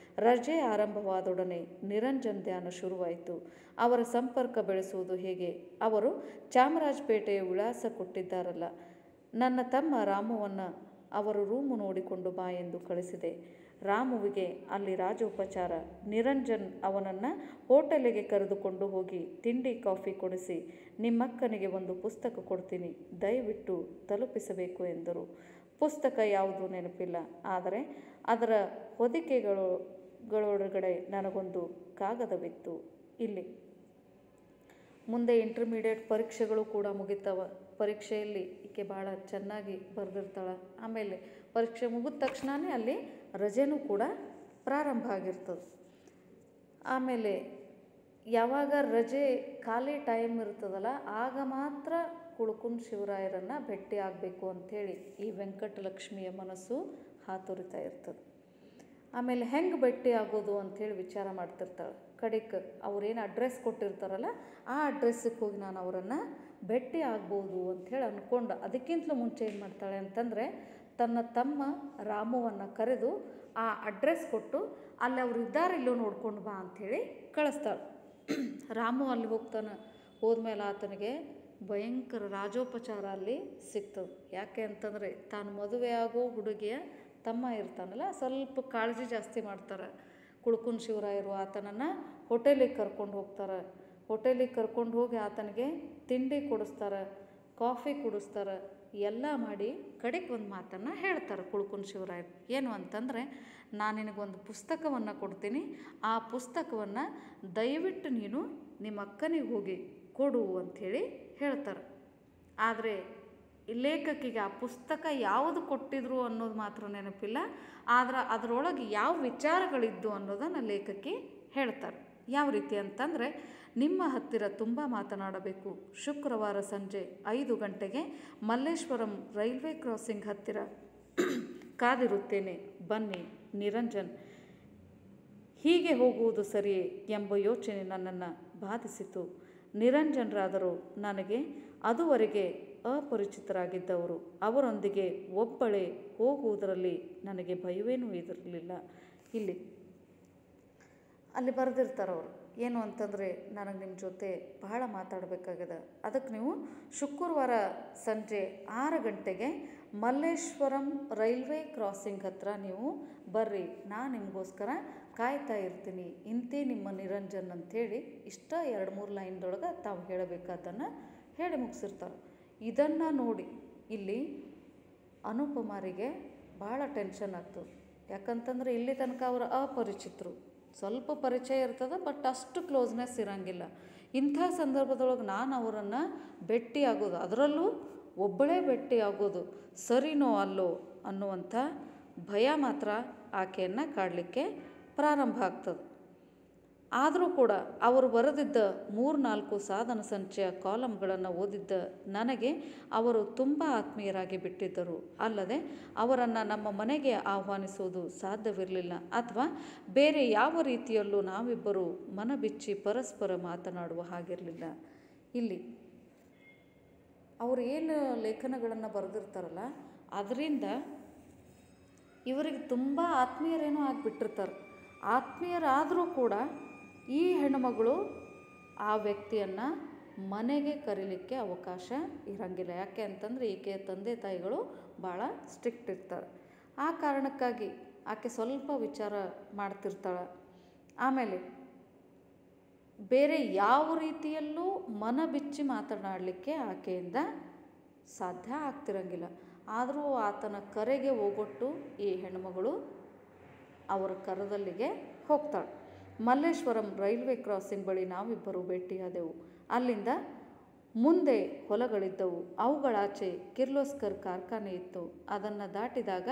ರಜೆ ಆರಂಭವಾದೊಡನೆ ನಿರಂಜನ್ ಧ್ಯಾನ ಶುರುವಾಯಿತು. ಅವರ ಸಂಪರ್ಕ ಬೆಳೆಸುವುದು ಹೇಗೆ? ಅವರು ಚಾಮರಾಜಪೇಟೆಯ ವಿಳಾಸ ಕೊಟ್ಟಿದ್ದಾರಲ್ಲ. ನನ್ನ ತಮ್ಮ ರಾಮುವನ್ನು ಅವರು ರೂಮು ನೋಡಿಕೊಂಡು ಬಾ ಎಂದು ಕಳಿಸಿದೆ. ರಾಮುವಿಗೆ ಅಲ್ಲಿ ರಾಜೋಪಚಾರ. ನಿರಂಜನ್ ಅವನನ್ನು ಹೋಟೆಲಿಗೆ ಕರೆದುಕೊಂಡು ಹೋಗಿ ತಿಂಡಿ ಕಾಫಿ ಕೊಡಿಸಿ, ನಿಮ್ಮಕ್ಕನಿಗೆ ಒಂದು ಪುಸ್ತಕ ಕೊಡ್ತೀನಿ, ದಯವಿಟ್ಟು ತಲುಪಿಸಬೇಕು ಎಂದರು. ಪುಸ್ತಕ ಯಾವುದು ನೆನಪಿಲ್ಲ, ಆದರೆ ಅದರ ಹೊದಿಕೆಗಳೊಳಗಡೆ ನನಗೊಂದು ಕಾಗದವಿತ್ತು. ಇಲ್ಲಿ ಮುಂದೆ ಇಂಟರ್ಮೀಡಿಯೇಟ್ ಪರೀಕ್ಷೆಗಳು ಕೂಡ ಮುಗಿತಾವ. ಪರೀಕ್ಷೆಯಲ್ಲಿ ಈಕೆ ಭಾಳ ಚೆನ್ನಾಗಿ ಬರೆದಿರ್ತಾಳೆ. ಆಮೇಲೆ ಪರೀಕ್ಷೆ ಮುಗಿದ ತಕ್ಷಣವೇ ಅಲ್ಲಿ ರಜೆನೂ ಕೂಡ ಪ್ರಾರಂಭ ಆಗಿರ್ತದೆ. ಆಮೇಲೆ ಯಾವಾಗ ರಜೆ ಖಾಲಿ ಟೈಮ್ ಇರ್ತದಲ್ಲ ಆಗ ಮಾತ್ರ ಕುಳುಕುನ್ ಶಿವರಾಯರನ್ನು ಭೇಟಿ ಆಗಬೇಕು ಅಂಥೇಳಿ ಈ ವೆಂಕಟಲಕ್ಷ್ಮಿಯ ಮನಸ್ಸು ಹಾತೊರಿತಾ ಇರ್ತದೆ. ಆಮೇಲೆ ಹೆಂಗೆ ಭೇಟಿ ಆಗೋದು ಅಂಥೇಳಿ ವಿಚಾರ ಮಾಡ್ತಿರ್ತಾಳೆ. ಕಡೆಗೆ ಅವ್ರೇನು ಅಡ್ರೆಸ್ ಕೊಟ್ಟಿರ್ತಾರಲ್ಲ ಆ ಅಡ್ರೆಸ್ಸಿಗೆ ಹೋಗಿ ನಾನು ಅವರನ್ನು ಭೇಟಿ ಆಗ್ಬೋದು ಅಂಥೇಳಿ ಅಂದ್ಕೊಂಡು ಅದಕ್ಕಿಂತಲೂ ಮುಂಚೆ ಏನು ಮಾಡ್ತಾಳೆ ಅಂತಂದರೆ ತನ್ನ ತಮ್ಮ ರಾಮುವನ್ನು ಕರೆದು ಆ ಅಡ್ರೆಸ್ ಕೊಟ್ಟು ಅಲ್ಲಿ ಅವ್ರು ಇದ್ದಾರೆ ಇಲ್ಲೋ ನೋಡ್ಕೊಂಡು ಬಾ ಅಂಥೇಳಿ ಕಳಿಸ್ತಾಳೆ. ರಾಮು ಅಲ್ಲಿ ಹೋಗ್ತಾನೆ. ಹೋದ್ಮೇಲೆ ಆತನಿಗೆ ಭಯಂಕರ ರಾಜೋಪಚಾರ ಅಲ್ಲಿ ಸಿಗ್ತದೆ. ಯಾಕೆ ಅಂತಂದರೆ ತಾನು ಮದುವೆ ಆಗೋ ಹುಡುಗಿಯ ತಮ್ಮ ಇರ್ತಾನಲ್ಲ, ಸ್ವಲ್ಪ ಕಾಳಜಿ ಜಾಸ್ತಿ ಮಾಡ್ತಾರೆ. ಕುಳ್ಕುನ್ ಶಿವರಾಯರು ಆತನನ್ನು ಹೋಟೆಲಿಗೆ ಕರ್ಕೊಂಡು ಹೋಗ್ತಾರೆ. ಹೋಟೆಲಿಗೆ ಕರ್ಕೊಂಡು ಹೋಗಿ ಆತನಿಗೆ ತಿಂಡಿ ಕೊಡಿಸ್ತಾರೆ, ಕಾಫಿ ಕುಡಿಸ್ತಾರೆ, ಎಲ್ಲ ಮಾಡಿ ಕಡೆಗೆ ಒಂದು ಮಾತನ್ನು ಹೇಳ್ತಾರೆ ಕುಳ್ಕುನ್ ಶಿವರಾಯರು. ಏನು ಅಂತಂದರೆ, ನಾನು ನಿನಗೊಂದು ಪುಸ್ತಕವನ್ನು ಕೊಡ್ತೀನಿ, ಆ ಪುಸ್ತಕವನ್ನು ದಯವಿಟ್ಟು ನೀನು ನಿಮ್ಮ ಅಕ್ಕನಿಗೆ ಹೋಗಿ ಕೊಡು ಅಂಥೇಳಿ ಹೇಳ್ತಾರೆ. ಆದರೆ ಈ ಲೇಖಕಿಗೆ ಆ ಪುಸ್ತಕ ಯಾವುದು ಕೊಟ್ಟಿದ್ರು ಅನ್ನೋದು ಮಾತ್ರ ನೆನಪಿಲ್ಲ. ಆದ್ರೆ ಅದರೊಳಗೆ ಯಾವ ವಿಚಾರಗಳಿದ್ದು ಅನ್ನೋದನ್ನು ಲೇಖಕಿ ಹೇಳ್ತಾರೆ. ಯಾವ ರೀತಿ ಅಂತಂದರೆ, ನಿಮ್ಮ ಹತ್ತಿರ ತುಂಬ ಮಾತನಾಡಬೇಕು. ಶುಕ್ರವಾರ ಸಂಜೆ 5 ಗಂಟೆಗೆ ಮಲ್ಲೇಶ್ವರಂ ರೈಲ್ವೆ ಕ್ರಾಸಿಂಗ್ ಹತ್ತಿರ ಕಾದಿರುತ್ತೇನೆ, ಬನ್ನಿ ನಿರಂಜನ್. ಹೀಗೆ ಹೋಗುವುದು ಸರಿಯೇ ಎಂಬ ಯೋಚನೆ ನನ್ನನ್ನು ಬಾಧಿಸಿತು. ನಿರಂಜನರಾದರೂ ನನಗೆ ಅದುವರೆಗೆ ಅಪರಿಚಿತರಾಗಿದ್ದವರು. ಅವರೊಂದಿಗೆ ಒಬ್ಬಳೇ ಹೋಗುವುದರಲ್ಲಿ ನನಗೆ ಭಯವೇನೂ ಇರಲಿಲ್ಲ. ಅಲ್ಲಿ ಬರೆದಿರ್ತಾರೆ ಅವರು ಏನು ಅಂತಂದರೆ, ನನಗೆ ನಿಮ್ಮ ಜೊತೆ ಬಹಳ ಮಾತಾಡಬೇಕಾಗಿದೆ. ಅದಕ್ಕೆ ನೀವು ಶುಕ್ರವಾರ ಸಂಜೆ 6 ಗಂಟೆಗೆ ಮಲ್ಲೇಶ್ವರಂ ರೈಲ್ವೆ ಕ್ರಾಸಿಂಗ್ ಹತ್ರ ನೀವು ಬರ್ರಿ, ನಾನು ನಿಮಗೋಸ್ಕರ ಕಾಯ್ತಾ ಇರ್ತೀನಿ, ಇಂತೆ ನಿಮ್ಮ ನಿರಂಜನ್ ಅಂಥೇಳಿ ಇಷ್ಟ 2-3 ಲೈನ್ದೊಳಗೆ ತಾವು ಹೇಳಬೇಕಾದನ್ನು ಹೇಳಿ ಮುಗಿಸಿರ್ತಾರೆ. ಇದನ್ನು ನೋಡಿ ಇಲ್ಲಿ ಅನುಪಮಾರಿಗೆ ಭಾಳ ಟೆನ್ಷನ್ ಆಗ್ತದೆ. ಯಾಕಂತಂದರೆ ಇಲ್ಲಿ ತನಕ ಅವರು ಅಪರಿಚಿತರು, ಸ್ವಲ್ಪ ಪರಿಚಯ ಇರ್ತದೆ, ಬಟ್ ಅಷ್ಟು ಕ್ಲೋಸ್ನೆಸ್ ಇರೋಂಗಿಲ್ಲ. ಇಂಥ ಸಂದರ್ಭದೊಳಗೆ ನಾನು ಅವರನ್ನು ಭೇಟಿ ಆಗೋದು, ಅದರಲ್ಲೂ ಒಬ್ಬಳೇ ಭೇಟಿ ಆಗೋದು ಸರಿನೋ ಅಲ್ಲೋ ಅನ್ನುವಂಥ ಭಯ ಮಾತ್ರ ಆಕೆಯನ್ನು ಕಾಡಲಿಕ್ಕೆ ಪ್ರಾರಂಭ ಆಗ್ತದೆ. ಆದರೂ ಕೂಡ ಅವರು ಬರೆದಿದ್ದ 3-4 ಸಾಧನ ಸಂಚಯ ಕಾಲಮ್ಗಳನ್ನು ಓದಿದ್ದ ನನಗೆ ಅವರು ತುಂಬ ಆತ್ಮೀಯರಾಗಿ ಬಿಟ್ಟಿದ್ದರು. ಅಲ್ಲದೆ ಅವರನ್ನು ನಮ್ಮ ಮನೆಗೆ ಆಹ್ವಾನಿಸುವುದು ಸಾಧ್ಯವಿರಲಿಲ್ಲ, ಅಥವಾ ಬೇರೆ ಯಾವ ರೀತಿಯಲ್ಲೂ ನಾವಿಬ್ಬರು ಮನಬಿಚ್ಚಿ ಪರಸ್ಪರ ಮಾತನಾಡುವ ಹಾಗಿರಲಿಲ್ಲ. ಇಲ್ಲಿ ಅವರು ಏನು ಲೇಖನಗಳನ್ನು ಬರೆದಿರ್ತಾರಲ್ಲ, ಅದರಿಂದ ಇವರಿಗೆ ತುಂಬ ಆತ್ಮೀಯರೇನೋ ಆಗಿಬಿಟ್ಟಿರ್ತಾರೆ. ಆತ್ಮೀಯರಾದರೂ ಕೂಡ ಈ ಹೆಣ್ಣುಮಗಳು ಆ ವ್ಯಕ್ತಿಯನ್ನು ಮನೆಗೆ ಕರೀಲಿಕ್ಕೆ ಅವಕಾಶ ಇರೋಂಗಿಲ್ಲ. ಯಾಕೆ ಅಂತಂದರೆ ಈಕೆಯ ತಂದೆ ತಾಯಿಗಳು ಭಾಳ ಸ್ಟ್ರಿಕ್ಟ್ ಇರ್ತಾರೆ. ಆ ಕಾರಣಕ್ಕಾಗಿ ಆಕೆ ಸ್ವಲ್ಪ ವಿಚಾರ ಮಾಡ್ತಿರ್ತಾಳೆ. ಆಮೇಲೆ ಬೇರೆ ಯಾವ ರೀತಿಯಲ್ಲೂ ಮನ ಬಿಚ್ಚಿ ಮಾತನಾಡಲಿಕ್ಕೆ ಆಕೆಯಿಂದ ಸಾಧ್ಯ ಆಗ್ತಿರಂಗಿಲ್ಲ. ಆದರೂ ಆತನ ಕರೆಗೆ ಹೋಗೊಟ್ಟು ಈ ಹೆಣ್ಣುಮಗಳು ಅವರ ಕರದಲ್ಲಿಗೆ ಹೋಗ್ತಾಳೆ. ಮಲ್ಲೇಶ್ವರಂ ರೈಲ್ವೆ ಕ್ರಾಸಿಂಗ್ ಬಳಿ ನಾವಿಬ್ಬರು ಭೇಟಿಯಾದೆವು. ಅಲ್ಲಿಂದ ಮುಂದೆ ಹೊಲಗಳಿದ್ದವು. ಅವುಗಳಾಚೆ ಕಿರ್ಲೋಸ್ಕರ್ ಕಾರ್ಖಾನೆ ಇತ್ತು. ಅದನ್ನು ದಾಟಿದಾಗ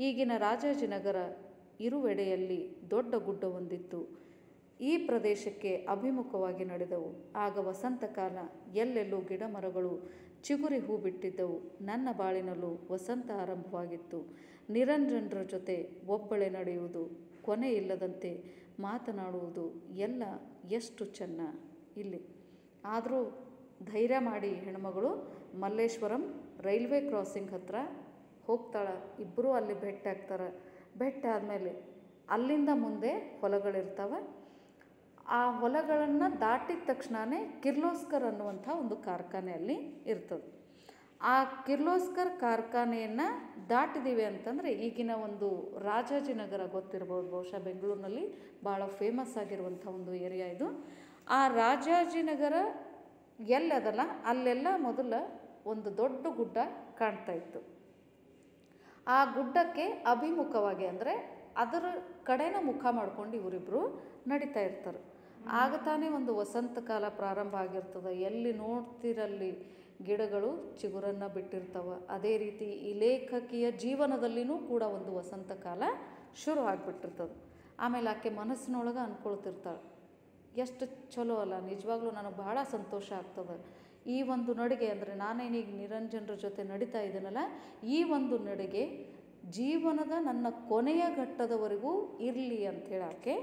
ಈಗಿನ ರಾಜಾಜಿನಗರ ಇರುವೆಡೆಯಲ್ಲಿ ದೊಡ್ಡ ಗುಡ್ಡವೊಂದಿತ್ತು. ಈ ಪ್ರದೇಶಕ್ಕೆ ಅಭಿಮುಖವಾಗಿ ನಡೆದವು. ಆಗ ವಸಂತಕಾಲ, ಎಲ್ಲೆಲ್ಲೂ ಗಿಡ ಮರಗಳು ಚಿಗುರಿ ಹೂ ಬಿಟ್ಟಿದ್ದವು. ನನ್ನ ಬಾಳಿನಲ್ಲೂ ವಸಂತ ಆರಂಭವಾಗಿತ್ತು. ನಿರಂಜನರ ಜೊತೆ ಒಬ್ಬಳೇ ನಡೆಯುವುದು, ಕೊನೆ ಇಲ್ಲದಂತೆ ಮಾತನಾಡುವುದು ಎಲ್ಲ ಎಷ್ಟು ಚೆನ್ನ. ಇಲ್ಲಿ ಆದರೂ ಧೈರ್ಯ ಮಾಡಿ ಹೆಣ್ಮಗಳು ಮಲ್ಲೇಶ್ವರಂ ರೈಲ್ವೆ ಕ್ರಾಸಿಂಗ್ ಹತ್ರ ಹೋಗ್ತಾಳೆ. ಇಬ್ಬರೂ ಅಲ್ಲಿ ಭೇಟಿ ಆಗ್ತಾರೆ. ಭೇಟಿ ಆದಮೇಲೆ ಅಲ್ಲಿಂದ ಮುಂದೆ ಹೊಲಗಳಿರ್ತವೆ. ಆ ಹೊಲಗಳನ್ನು ದಾಟಿದ ತಕ್ಷಣವೇ ಕಿರ್ಲೋಸ್ಕರ್ ಅನ್ನುವಂಥ ಒಂದು ಕಾರ್ಖಾನೆಯಲ್ಲಿ ಇರ್ತದೆ. ಆ ಕಿರ್ಲೋಸ್ಕರ್ ಕಾರ್ಖಾನೆಯನ್ನು ದಾಟಿದ್ದೀವಿ ಅಂತಂದರೆ ಈಗಿನ ಒಂದು ರಾಜಾಜಿನಗರ ಗೊತ್ತಿರ್ಬೋದು, ಬಹುಶಃ ಬೆಂಗಳೂರಿನಲ್ಲಿ ಭಾಳ ಫೇಮಸ್ ಆಗಿರುವಂಥ ಒಂದು ಏರಿಯಾ ಇದು. ಆ ರಾಜಾಜಿನಗರ ಎಲ್ಲದಲ್ಲ ಅಲ್ಲೆಲ್ಲ ಮೊದಲ ಒಂದು ದೊಡ್ಡ ಗುಡ್ಡ ಕಾಣ್ತಾ ಇತ್ತು. ಆ ಗುಡ್ಡಕ್ಕೆ ಅಭಿಮುಖವಾಗಿ ಅಂದರೆ ಅದರ ಕಡೆನ ಮುಖ ಮಾಡ್ಕೊಂಡು ಇವರಿಬ್ಬರು ನಡೀತಾ ಇರ್ತಾರೆ. ಆಗ ತಾನೇ ಒಂದು ವಸಂತ ಕಾಲ ಪ್ರಾರಂಭ ಆಗಿರ್ತದೆ. ಎಲ್ಲಿ ನೋಡ್ತಿರಲ್ಲಿ ಗಿಡಗಳು ಚಿಗುರನ್ನು ಬಿಟ್ಟಿರ್ತವೆ. ಅದೇ ರೀತಿ ಈ ಲೇಖಕಿಯ ಜೀವನದಲ್ಲಿನೂ ಕೂಡ ಒಂದು ವಸಂತ ಕಾಲ ಶುರು ಆಗಿಬಿಟ್ಟಿರ್ತದೆ. ಆಮೇಲೆ ಆಕೆ ಮನಸ್ಸಿನೊಳಗೆ ಅಂದ್ಕೊಳ್ತಿರ್ತಾಳೆ, ಎಷ್ಟು ಚಲೋ ಅಲ್ಲ, ನಿಜವಾಗ್ಲೂ ನನಗೆ ಭಾಳ ಸಂತೋಷ ಆಗ್ತದೆ. ಈ ಒಂದು ನಡಿಗೆ ಅಂದರೆ ನಾನೇನೀಗ ನಿರಂಜನರ ಜೊತೆ ನಡೀತಾ ಇದ್ದೀನಲ್ಲ, ಈ ಒಂದು ನಡಿಗೆ ಜೀವನದ ನನ್ನ ಕೊನೆಯ ಘಟ್ಟದವರೆಗೂ ಇರಲಿ ಅಂಥೇಳಿ ಆಕೆ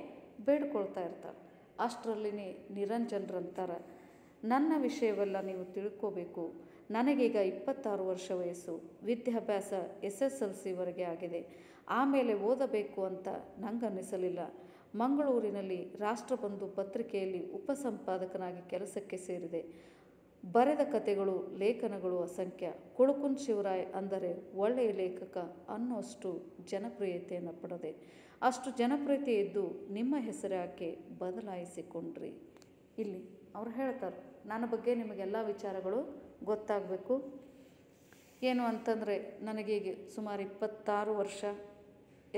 ಬೇಡ್ಕೊಳ್ತಾ ಇರ್ತಾಳೆ. ಅಷ್ಟರಲ್ಲಿನೇ ನಿರಂಜನ್ರಂತಾರೆ, ನನ್ನ ವಿಷಯವೆಲ್ಲ ನೀವು ತಿಳ್ಕೋಬೇಕು. ನನಗೀಗ 26 ವರ್ಷ ವಯಸ್ಸು, ವಿದ್ಯಾಭ್ಯಾಸ SSLCವರೆಗೆ ಆಗಿದೆ. ಆಮೇಲೆ ಓದಬೇಕು ಅಂತ ನಂಗೆ ಅನ್ನಿಸಲಿಲ್ಲ. ಮಂಗಳೂರಿನಲ್ಲಿ ರಾಷ್ಟ್ರಬಂಧು ಪತ್ರಿಕೆಯಲ್ಲಿ ಉಪಸಂಪಾದಕನಾಗಿ ಕೆಲಸಕ್ಕೆ ಸೇರಿದೆ. ಬರೆದ ಕಥೆಗಳು, ಲೇಖನಗಳು ಅಸಂಖ್ಯ. ಕುಳುಕುನ್ ಶಿವರಾಯ್ ಅಂದರೆ ಒಳ್ಳೆಯ ಲೇಖಕ ಅನ್ನೋಷ್ಟು ಜನಪ್ರಿಯತೆಯನ್ನು ಪಡೆದೆ. ಅಷ್ಟು ಜನಪ್ರಿಯತೆ ಇದ್ದು ನಿಮ್ಮ ಹೆಸರು ಯಾಕೆ ಬದಲಾಯಿಸಿಕೊಂಡ್ರಿ? ಇಲ್ಲಿ ಅವ್ರು ಹೇಳ್ತಾರೆ, ನನ್ನ ಬಗ್ಗೆ ನಿಮಗೆಲ್ಲ ವಿಚಾರಗಳು ಗೊತ್ತಾಗಬೇಕು. ಏನು ಅಂತಂದರೆ, ನನಗೀಗ ಸುಮಾರು 26 ವರ್ಷ,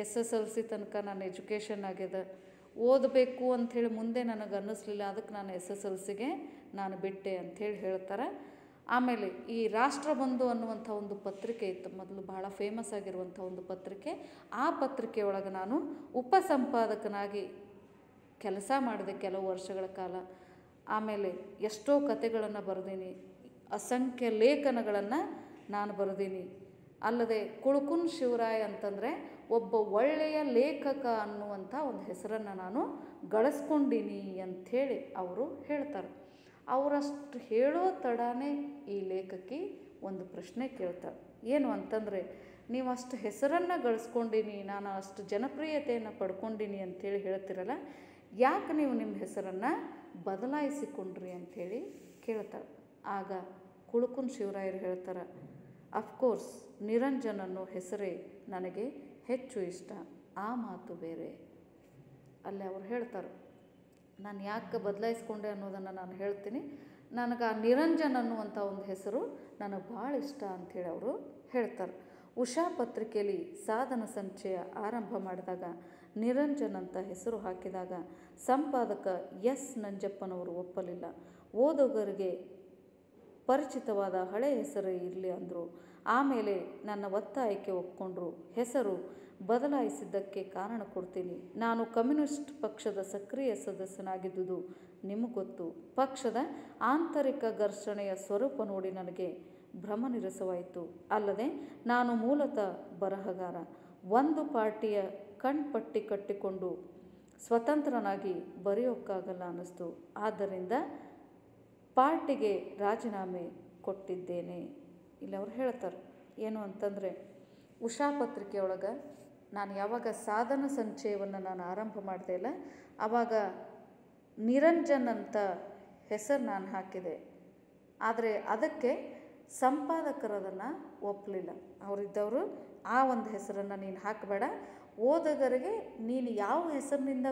SSLC ತನಕ ನಾನು ಎಜುಕೇಷನ್ ಆಗ್ಯದ. ಓದಬೇಕು ಅಂಥೇಳಿ ಮುಂದೆ ನನಗೆ ಅನ್ನಿಸ್ಲಿಲ್ಲ, ಅದಕ್ಕೆ ನಾನು SSLCಗೆ ನಾನು ಬಿಟ್ಟೆ ಅಂಥೇಳಿ ಹೇಳ್ತಾರೆ. ಆಮೇಲೆ ಈ ರಾಷ್ಟ್ರಬಂಧು ಅನ್ನುವಂಥ ಒಂದು ಪತ್ರಿಕೆ ಇತ್ತು, ಮೊದಲು ಭಾಳ ಫೇಮಸ್ ಆಗಿರುವಂಥ ಒಂದು ಪತ್ರಿಕೆ. ಆ ಪತ್ರಿಕೆಯೊಳಗೆ ನಾನು ಉಪಸಂಪಾದಕನಾಗಿ ಕೆಲಸ ಮಾಡಿದೆ ಕೆಲವು ವರ್ಷಗಳ ಕಾಲ. ಆಮೇಲೆ ಎಷ್ಟೋ ಕತೆಗಳನ್ನು ಬರೆದೀನಿ, ಅಸಂಖ್ಯ ಲೇಖನಗಳನ್ನು ನಾನು ಬರೆದೀನಿ. ಅಲ್ಲದೆ ಕುಳುಕುನ್ ಶಿವರಾಯ್ ಅಂತಂದರೆ ಒಬ್ಬ ಒಳ್ಳೆಯ ಲೇಖಕ ಅನ್ನುವಂಥ ಒಂದು ಹೆಸರನ್ನು ನಾನು ಗಳಿಸ್ಕೊಂಡೀನಿ ಅಂಥೇಳಿ ಅವರು ಹೇಳ್ತಾರೆ. ಅವರಷ್ಟು ಹೇಳೋ ತಡಾನೇ ಈ ಲೇಖಕಿ ಒಂದು ಪ್ರಶ್ನೆ ಕೇಳ್ತಾರೆ. ಏನು ಅಂತಂದರೆ, ನೀವು ಅಷ್ಟು ಹೆಸರನ್ನು ಗಳಿಸ್ಕೊಂಡೀನಿ, ನಾನು ಅಷ್ಟು ಜನಪ್ರಿಯತೆಯನ್ನು ಪಡ್ಕೊಂಡೀನಿ ಅಂಥೇಳಿ ಹೇಳ್ತಿರಲ್ಲ, ಯಾಕೆ ನೀವು ನಿಮ್ಮ ಹೆಸರನ್ನು ಬದಲಾಯಿಸಿಕೊಂಡ್ರಿ ಅಂಥೇಳಿ ಕೇಳ್ತಾಳೆ. ಆಗ ಕುಳುಕುನ್ ಶಿವರಾಯರು ಹೇಳ್ತಾರೆ, ಅಫ್ಕೋರ್ಸ್ ನಿರಂಜನ್ ಅನ್ನೋ ಹೆಸರೇ ನನಗೆ ಹೆಚ್ಚು ಇಷ್ಟ, ಆ ಮಾತು ಬೇರೆ. ಅಲ್ಲಿ ಅವ್ರು ಹೇಳ್ತಾರೆ, ನಾನು ಯಾಕೆ ಬದಲಾಯಿಸ್ಕೊಂಡೆ ಅನ್ನೋದನ್ನು ನಾನು ಹೇಳ್ತೀನಿ. ನನಗೆ ಆ ನಿರಂಜನ್ ಅನ್ನುವಂಥ ಒಂದು ಹೆಸರು ನನಗೆ ಭಾಳ ಇಷ್ಟ ಅಂಥೇಳಿ ಅವರು ಹೇಳ್ತಾರೆ. ಉಷಾ ಪತ್ರಿಕೆಯಲ್ಲಿ ಸಾಧನ ಸಂಚಯ ಆರಂಭ ಮಾಡಿದಾಗ ನಿರಂಜನ್ ಅಂತ ಹೆಸರು ಹಾಕಿದಾಗ ಸಂಪಾದಕ ಎಸ್ ನಂಜಪ್ಪನವರು ಒಪ್ಪಲಿಲ್ಲ. ಓದುಗರಿಗೆ ಪರಿಚಿತವಾದ ಹಳೆಯ ಹೆಸರು ಇರಲಿ ಅಂದರು. ಆಮೇಲೆ ನನ್ನ ಒತ್ತಾಯಕ್ಕೆ ಒಪ್ಕೊಂಡ್ರು. ಹೆಸರು ಬದಲಾಯಿಸಿದ್ದಕ್ಕೆ ಕಾರಣ ಕೊಡ್ತೀನಿ. ನಾನು ಕಮ್ಯುನಿಸ್ಟ್ ಪಕ್ಷದ ಸಕ್ರಿಯ ಸದಸ್ಯನಾಗಿದ್ದುದು ನಿಮಗೆ ಗೊತ್ತು. ಪಕ್ಷದ ಆಂತರಿಕ ಘರ್ಷಣೆಯ ಸ್ವರೂಪ ನೋಡಿ ನನಗೆ ಭ್ರಮನಿರಸವಾಯಿತು. ಅಲ್ಲದೆ ನಾನು ಮೂಲತಃ ಬರಹಗಾರ. ಒಂದು ಪಾರ್ಟಿಯ ಕಣ್ಪಟ್ಟಿ ಕಟ್ಟಿಕೊಂಡು ಸ್ವತಂತ್ರನಾಗಿ ಬರೆಯೋಕ್ಕಾಗಲ್ಲ ಅನ್ನಿಸ್ತು. ಆದ್ದರಿಂದ ಪಾರ್ಟಿಗೆ ರಾಜೀನಾಮೆ ಕೊಟ್ಟಿದ್ದೇನೆ. ಇಲ್ಲಿ ಅವ್ರು ಹೇಳ್ತಾರೆ, ಏನು ಅಂತಂದರೆ, ಉಷಾ ಪತ್ರಿಕೆಯೊಳಗೆ ನಾನು ಯಾವಾಗ ಸಾಧನ ಸಂಚಯವನ್ನು ನಾನು ಆರಂಭ ಮಾಡಿದೆ ಅಲ್ಲ, ಆವಾಗ ನಿರಂಜನ್ ಅಂತ ಹೆಸರು ನಾನು ಹಾಕಿದೆ. ಆದರೆ ಅದಕ್ಕೆ ಸಂಪಾದಕರದನ್ನು ಒಪ್ಪಲಿಲ್ಲ. ಅವರಿದ್ದವರು ಆ ಒಂದು ಹೆಸರನ್ನು ನೀನು ಹಾಕಬೇಡ, ಓದುಗರಿಗೆ ನೀನು ಯಾವ ಹೆಸರಿನಿಂದ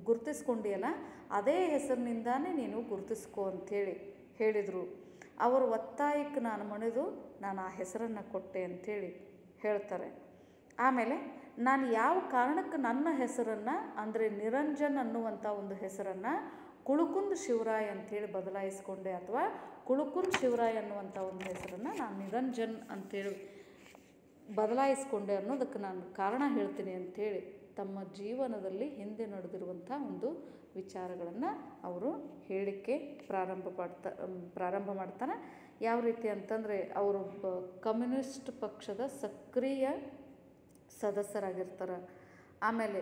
ಗುರುತಿಸ್ಕೊಂಡಿಯಲ್ಲ ಅದೇ ಹೆಸರಿನಿಂದಾನೇ ನೀನು ಗುರುತಿಸ್ಕೊ ಅಂಥೇಳಿ ಹೇಳಿದರು. ಅವರ ಒತ್ತಾಯಕ್ಕೆ ನಾನು ಮಣಿದು ನಾನು ಆ ಹೆಸರನ್ನು ಕೊಟ್ಟೆ ಅಂಥೇಳಿ ಹೇಳ್ತಾರೆ. ಆಮೇಲೆ ನಾನು ಯಾವ ಕಾರಣಕ್ಕೆ ನನ್ನ ಹೆಸರನ್ನು ಅಂದರೆ ನಿರಂಜನ್ ಅನ್ನುವಂಥ ಒಂದು ಹೆಸರನ್ನು ಕುಳುಕುನ್ ಶಿವರಾಯ್ ಅಂಥೇಳಿ ಬದಲಾಯಿಸ್ಕೊಂಡೆ, ಅಥವಾ ಕುಳುಕುನ್ ಶಿವರಾಯ್ ಅನ್ನುವಂಥ ಒಂದು ಹೆಸರನ್ನು ನಾನು ನಿರಂಜನ್ ಅಂಥೇಳಿ ಬದಲಾಯಿಸ್ಕೊಂಡೆ ಅನ್ನೋದಕ್ಕೆ ನಾನು ಕಾರಣ ಹೇಳ್ತೀನಿ ಅಂಥೇಳಿ ತಮ್ಮ ಜೀವನದಲ್ಲಿ ಹಿಂದೆ ನಡೆದಿರುವಂಥ ಒಂದು ವಿಚಾರಗಳನ್ನು ಅವರು ಹೇಳಲಿಕ್ಕೆ ಪ್ರಾರಂಭ ಮಾಡ್ತಾನೆ. ಯಾವ ರೀತಿ ಅಂತಂದರೆ, ಅವರೊಬ್ಬ ಕಮ್ಯುನಿಸ್ಟ್ ಪಕ್ಷದ ಸಕ್ರಿಯ ಸದಸ್ಯರಾಗಿರ್ತಾರೆ. ಆಮೇಲೆ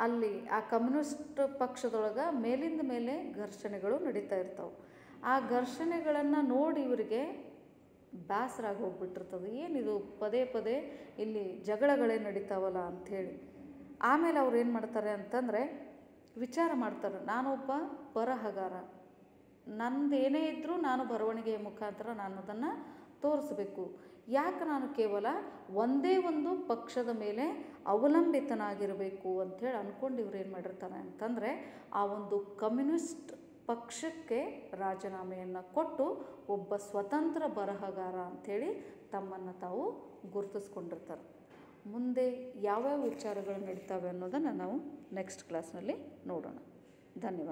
ಅಲ್ಲಿ ಆ ಕಮ್ಯುನಿಸ್ಟ್ ಪಕ್ಷದೊಳಗೆ ಮೇಲಿಂದ ಮೇಲೆ ಘರ್ಷಣೆಗಳು ನಡೀತಾ ಇರ್ತಾವೆ. ಆ ಘರ್ಷಣೆಗಳನ್ನು ನೋಡಿ ಇವರಿಗೆ ಬೇಸರಾಗಿ ಹೋಗ್ಬಿಟ್ಟಿರ್ತದೆ. ಏನಿದು ಪದೇ ಪದೇ ಇಲ್ಲಿ ಜಗಳಗಳೇ ನಡೀತಾವಲ್ಲ ಅಂಥೇಳಿ. ಆಮೇಲೆ ಅವ್ರು ಏನು ಮಾಡ್ತಾರೆ ಅಂತಂದರೆ, ವಿಚಾರ ಮಾಡ್ತಾರೆ, ನಾನೊಬ್ಬ ಬರಹಗಾರ, ನಂದು ಏನೇ ಇದ್ದರೂ ನಾನು ಬರವಣಿಗೆಯ ಮುಖಾಂತರ ನಾನು ಅದನ್ನು ತೋರಿಸ್ಬೇಕು. ಯಾಕೆ ನಾನು ಕೇವಲ ಒಂದೇ ಒಂದು ಪಕ್ಷದ ಮೇಲೆ ಅವಲಂಬಿತನಾಗಿರಬೇಕು ಅಂಥೇಳಿ ಅಂದ್ಕೊಂಡು ಇವ್ರು ಏನು ಮಾಡಿರ್ತಾರೆ ಅಂತಂದರೆ, ಆ ಒಂದು ಕಮ್ಯುನಿಸ್ಟ್ ಪಕ್ಷಕ್ಕೆ ರಾಜೀನಾಮೆಯನ್ನು ಕೊಟ್ಟು ಒಬ್ಬ ಸ್ವತಂತ್ರ ಬರಹಗಾರ ಅಂಥೇಳಿ ತಮ್ಮನ್ನು ತಾವು ಗುರುತಿಸ್ಕೊಂಡಿರ್ತಾರೆ. ಮುಂದೆ ಯಾವ್ಯಾವ ವಿಚಾರಗಳು ನಡೀತವೆ ಅನ್ನೋದನ್ನು ನಾವು ನೆಕ್ಸ್ಟ್ ಕ್ಲಾಸ್ನಲ್ಲಿ ನೋಡೋಣ. ಧನ್ಯವಾದ.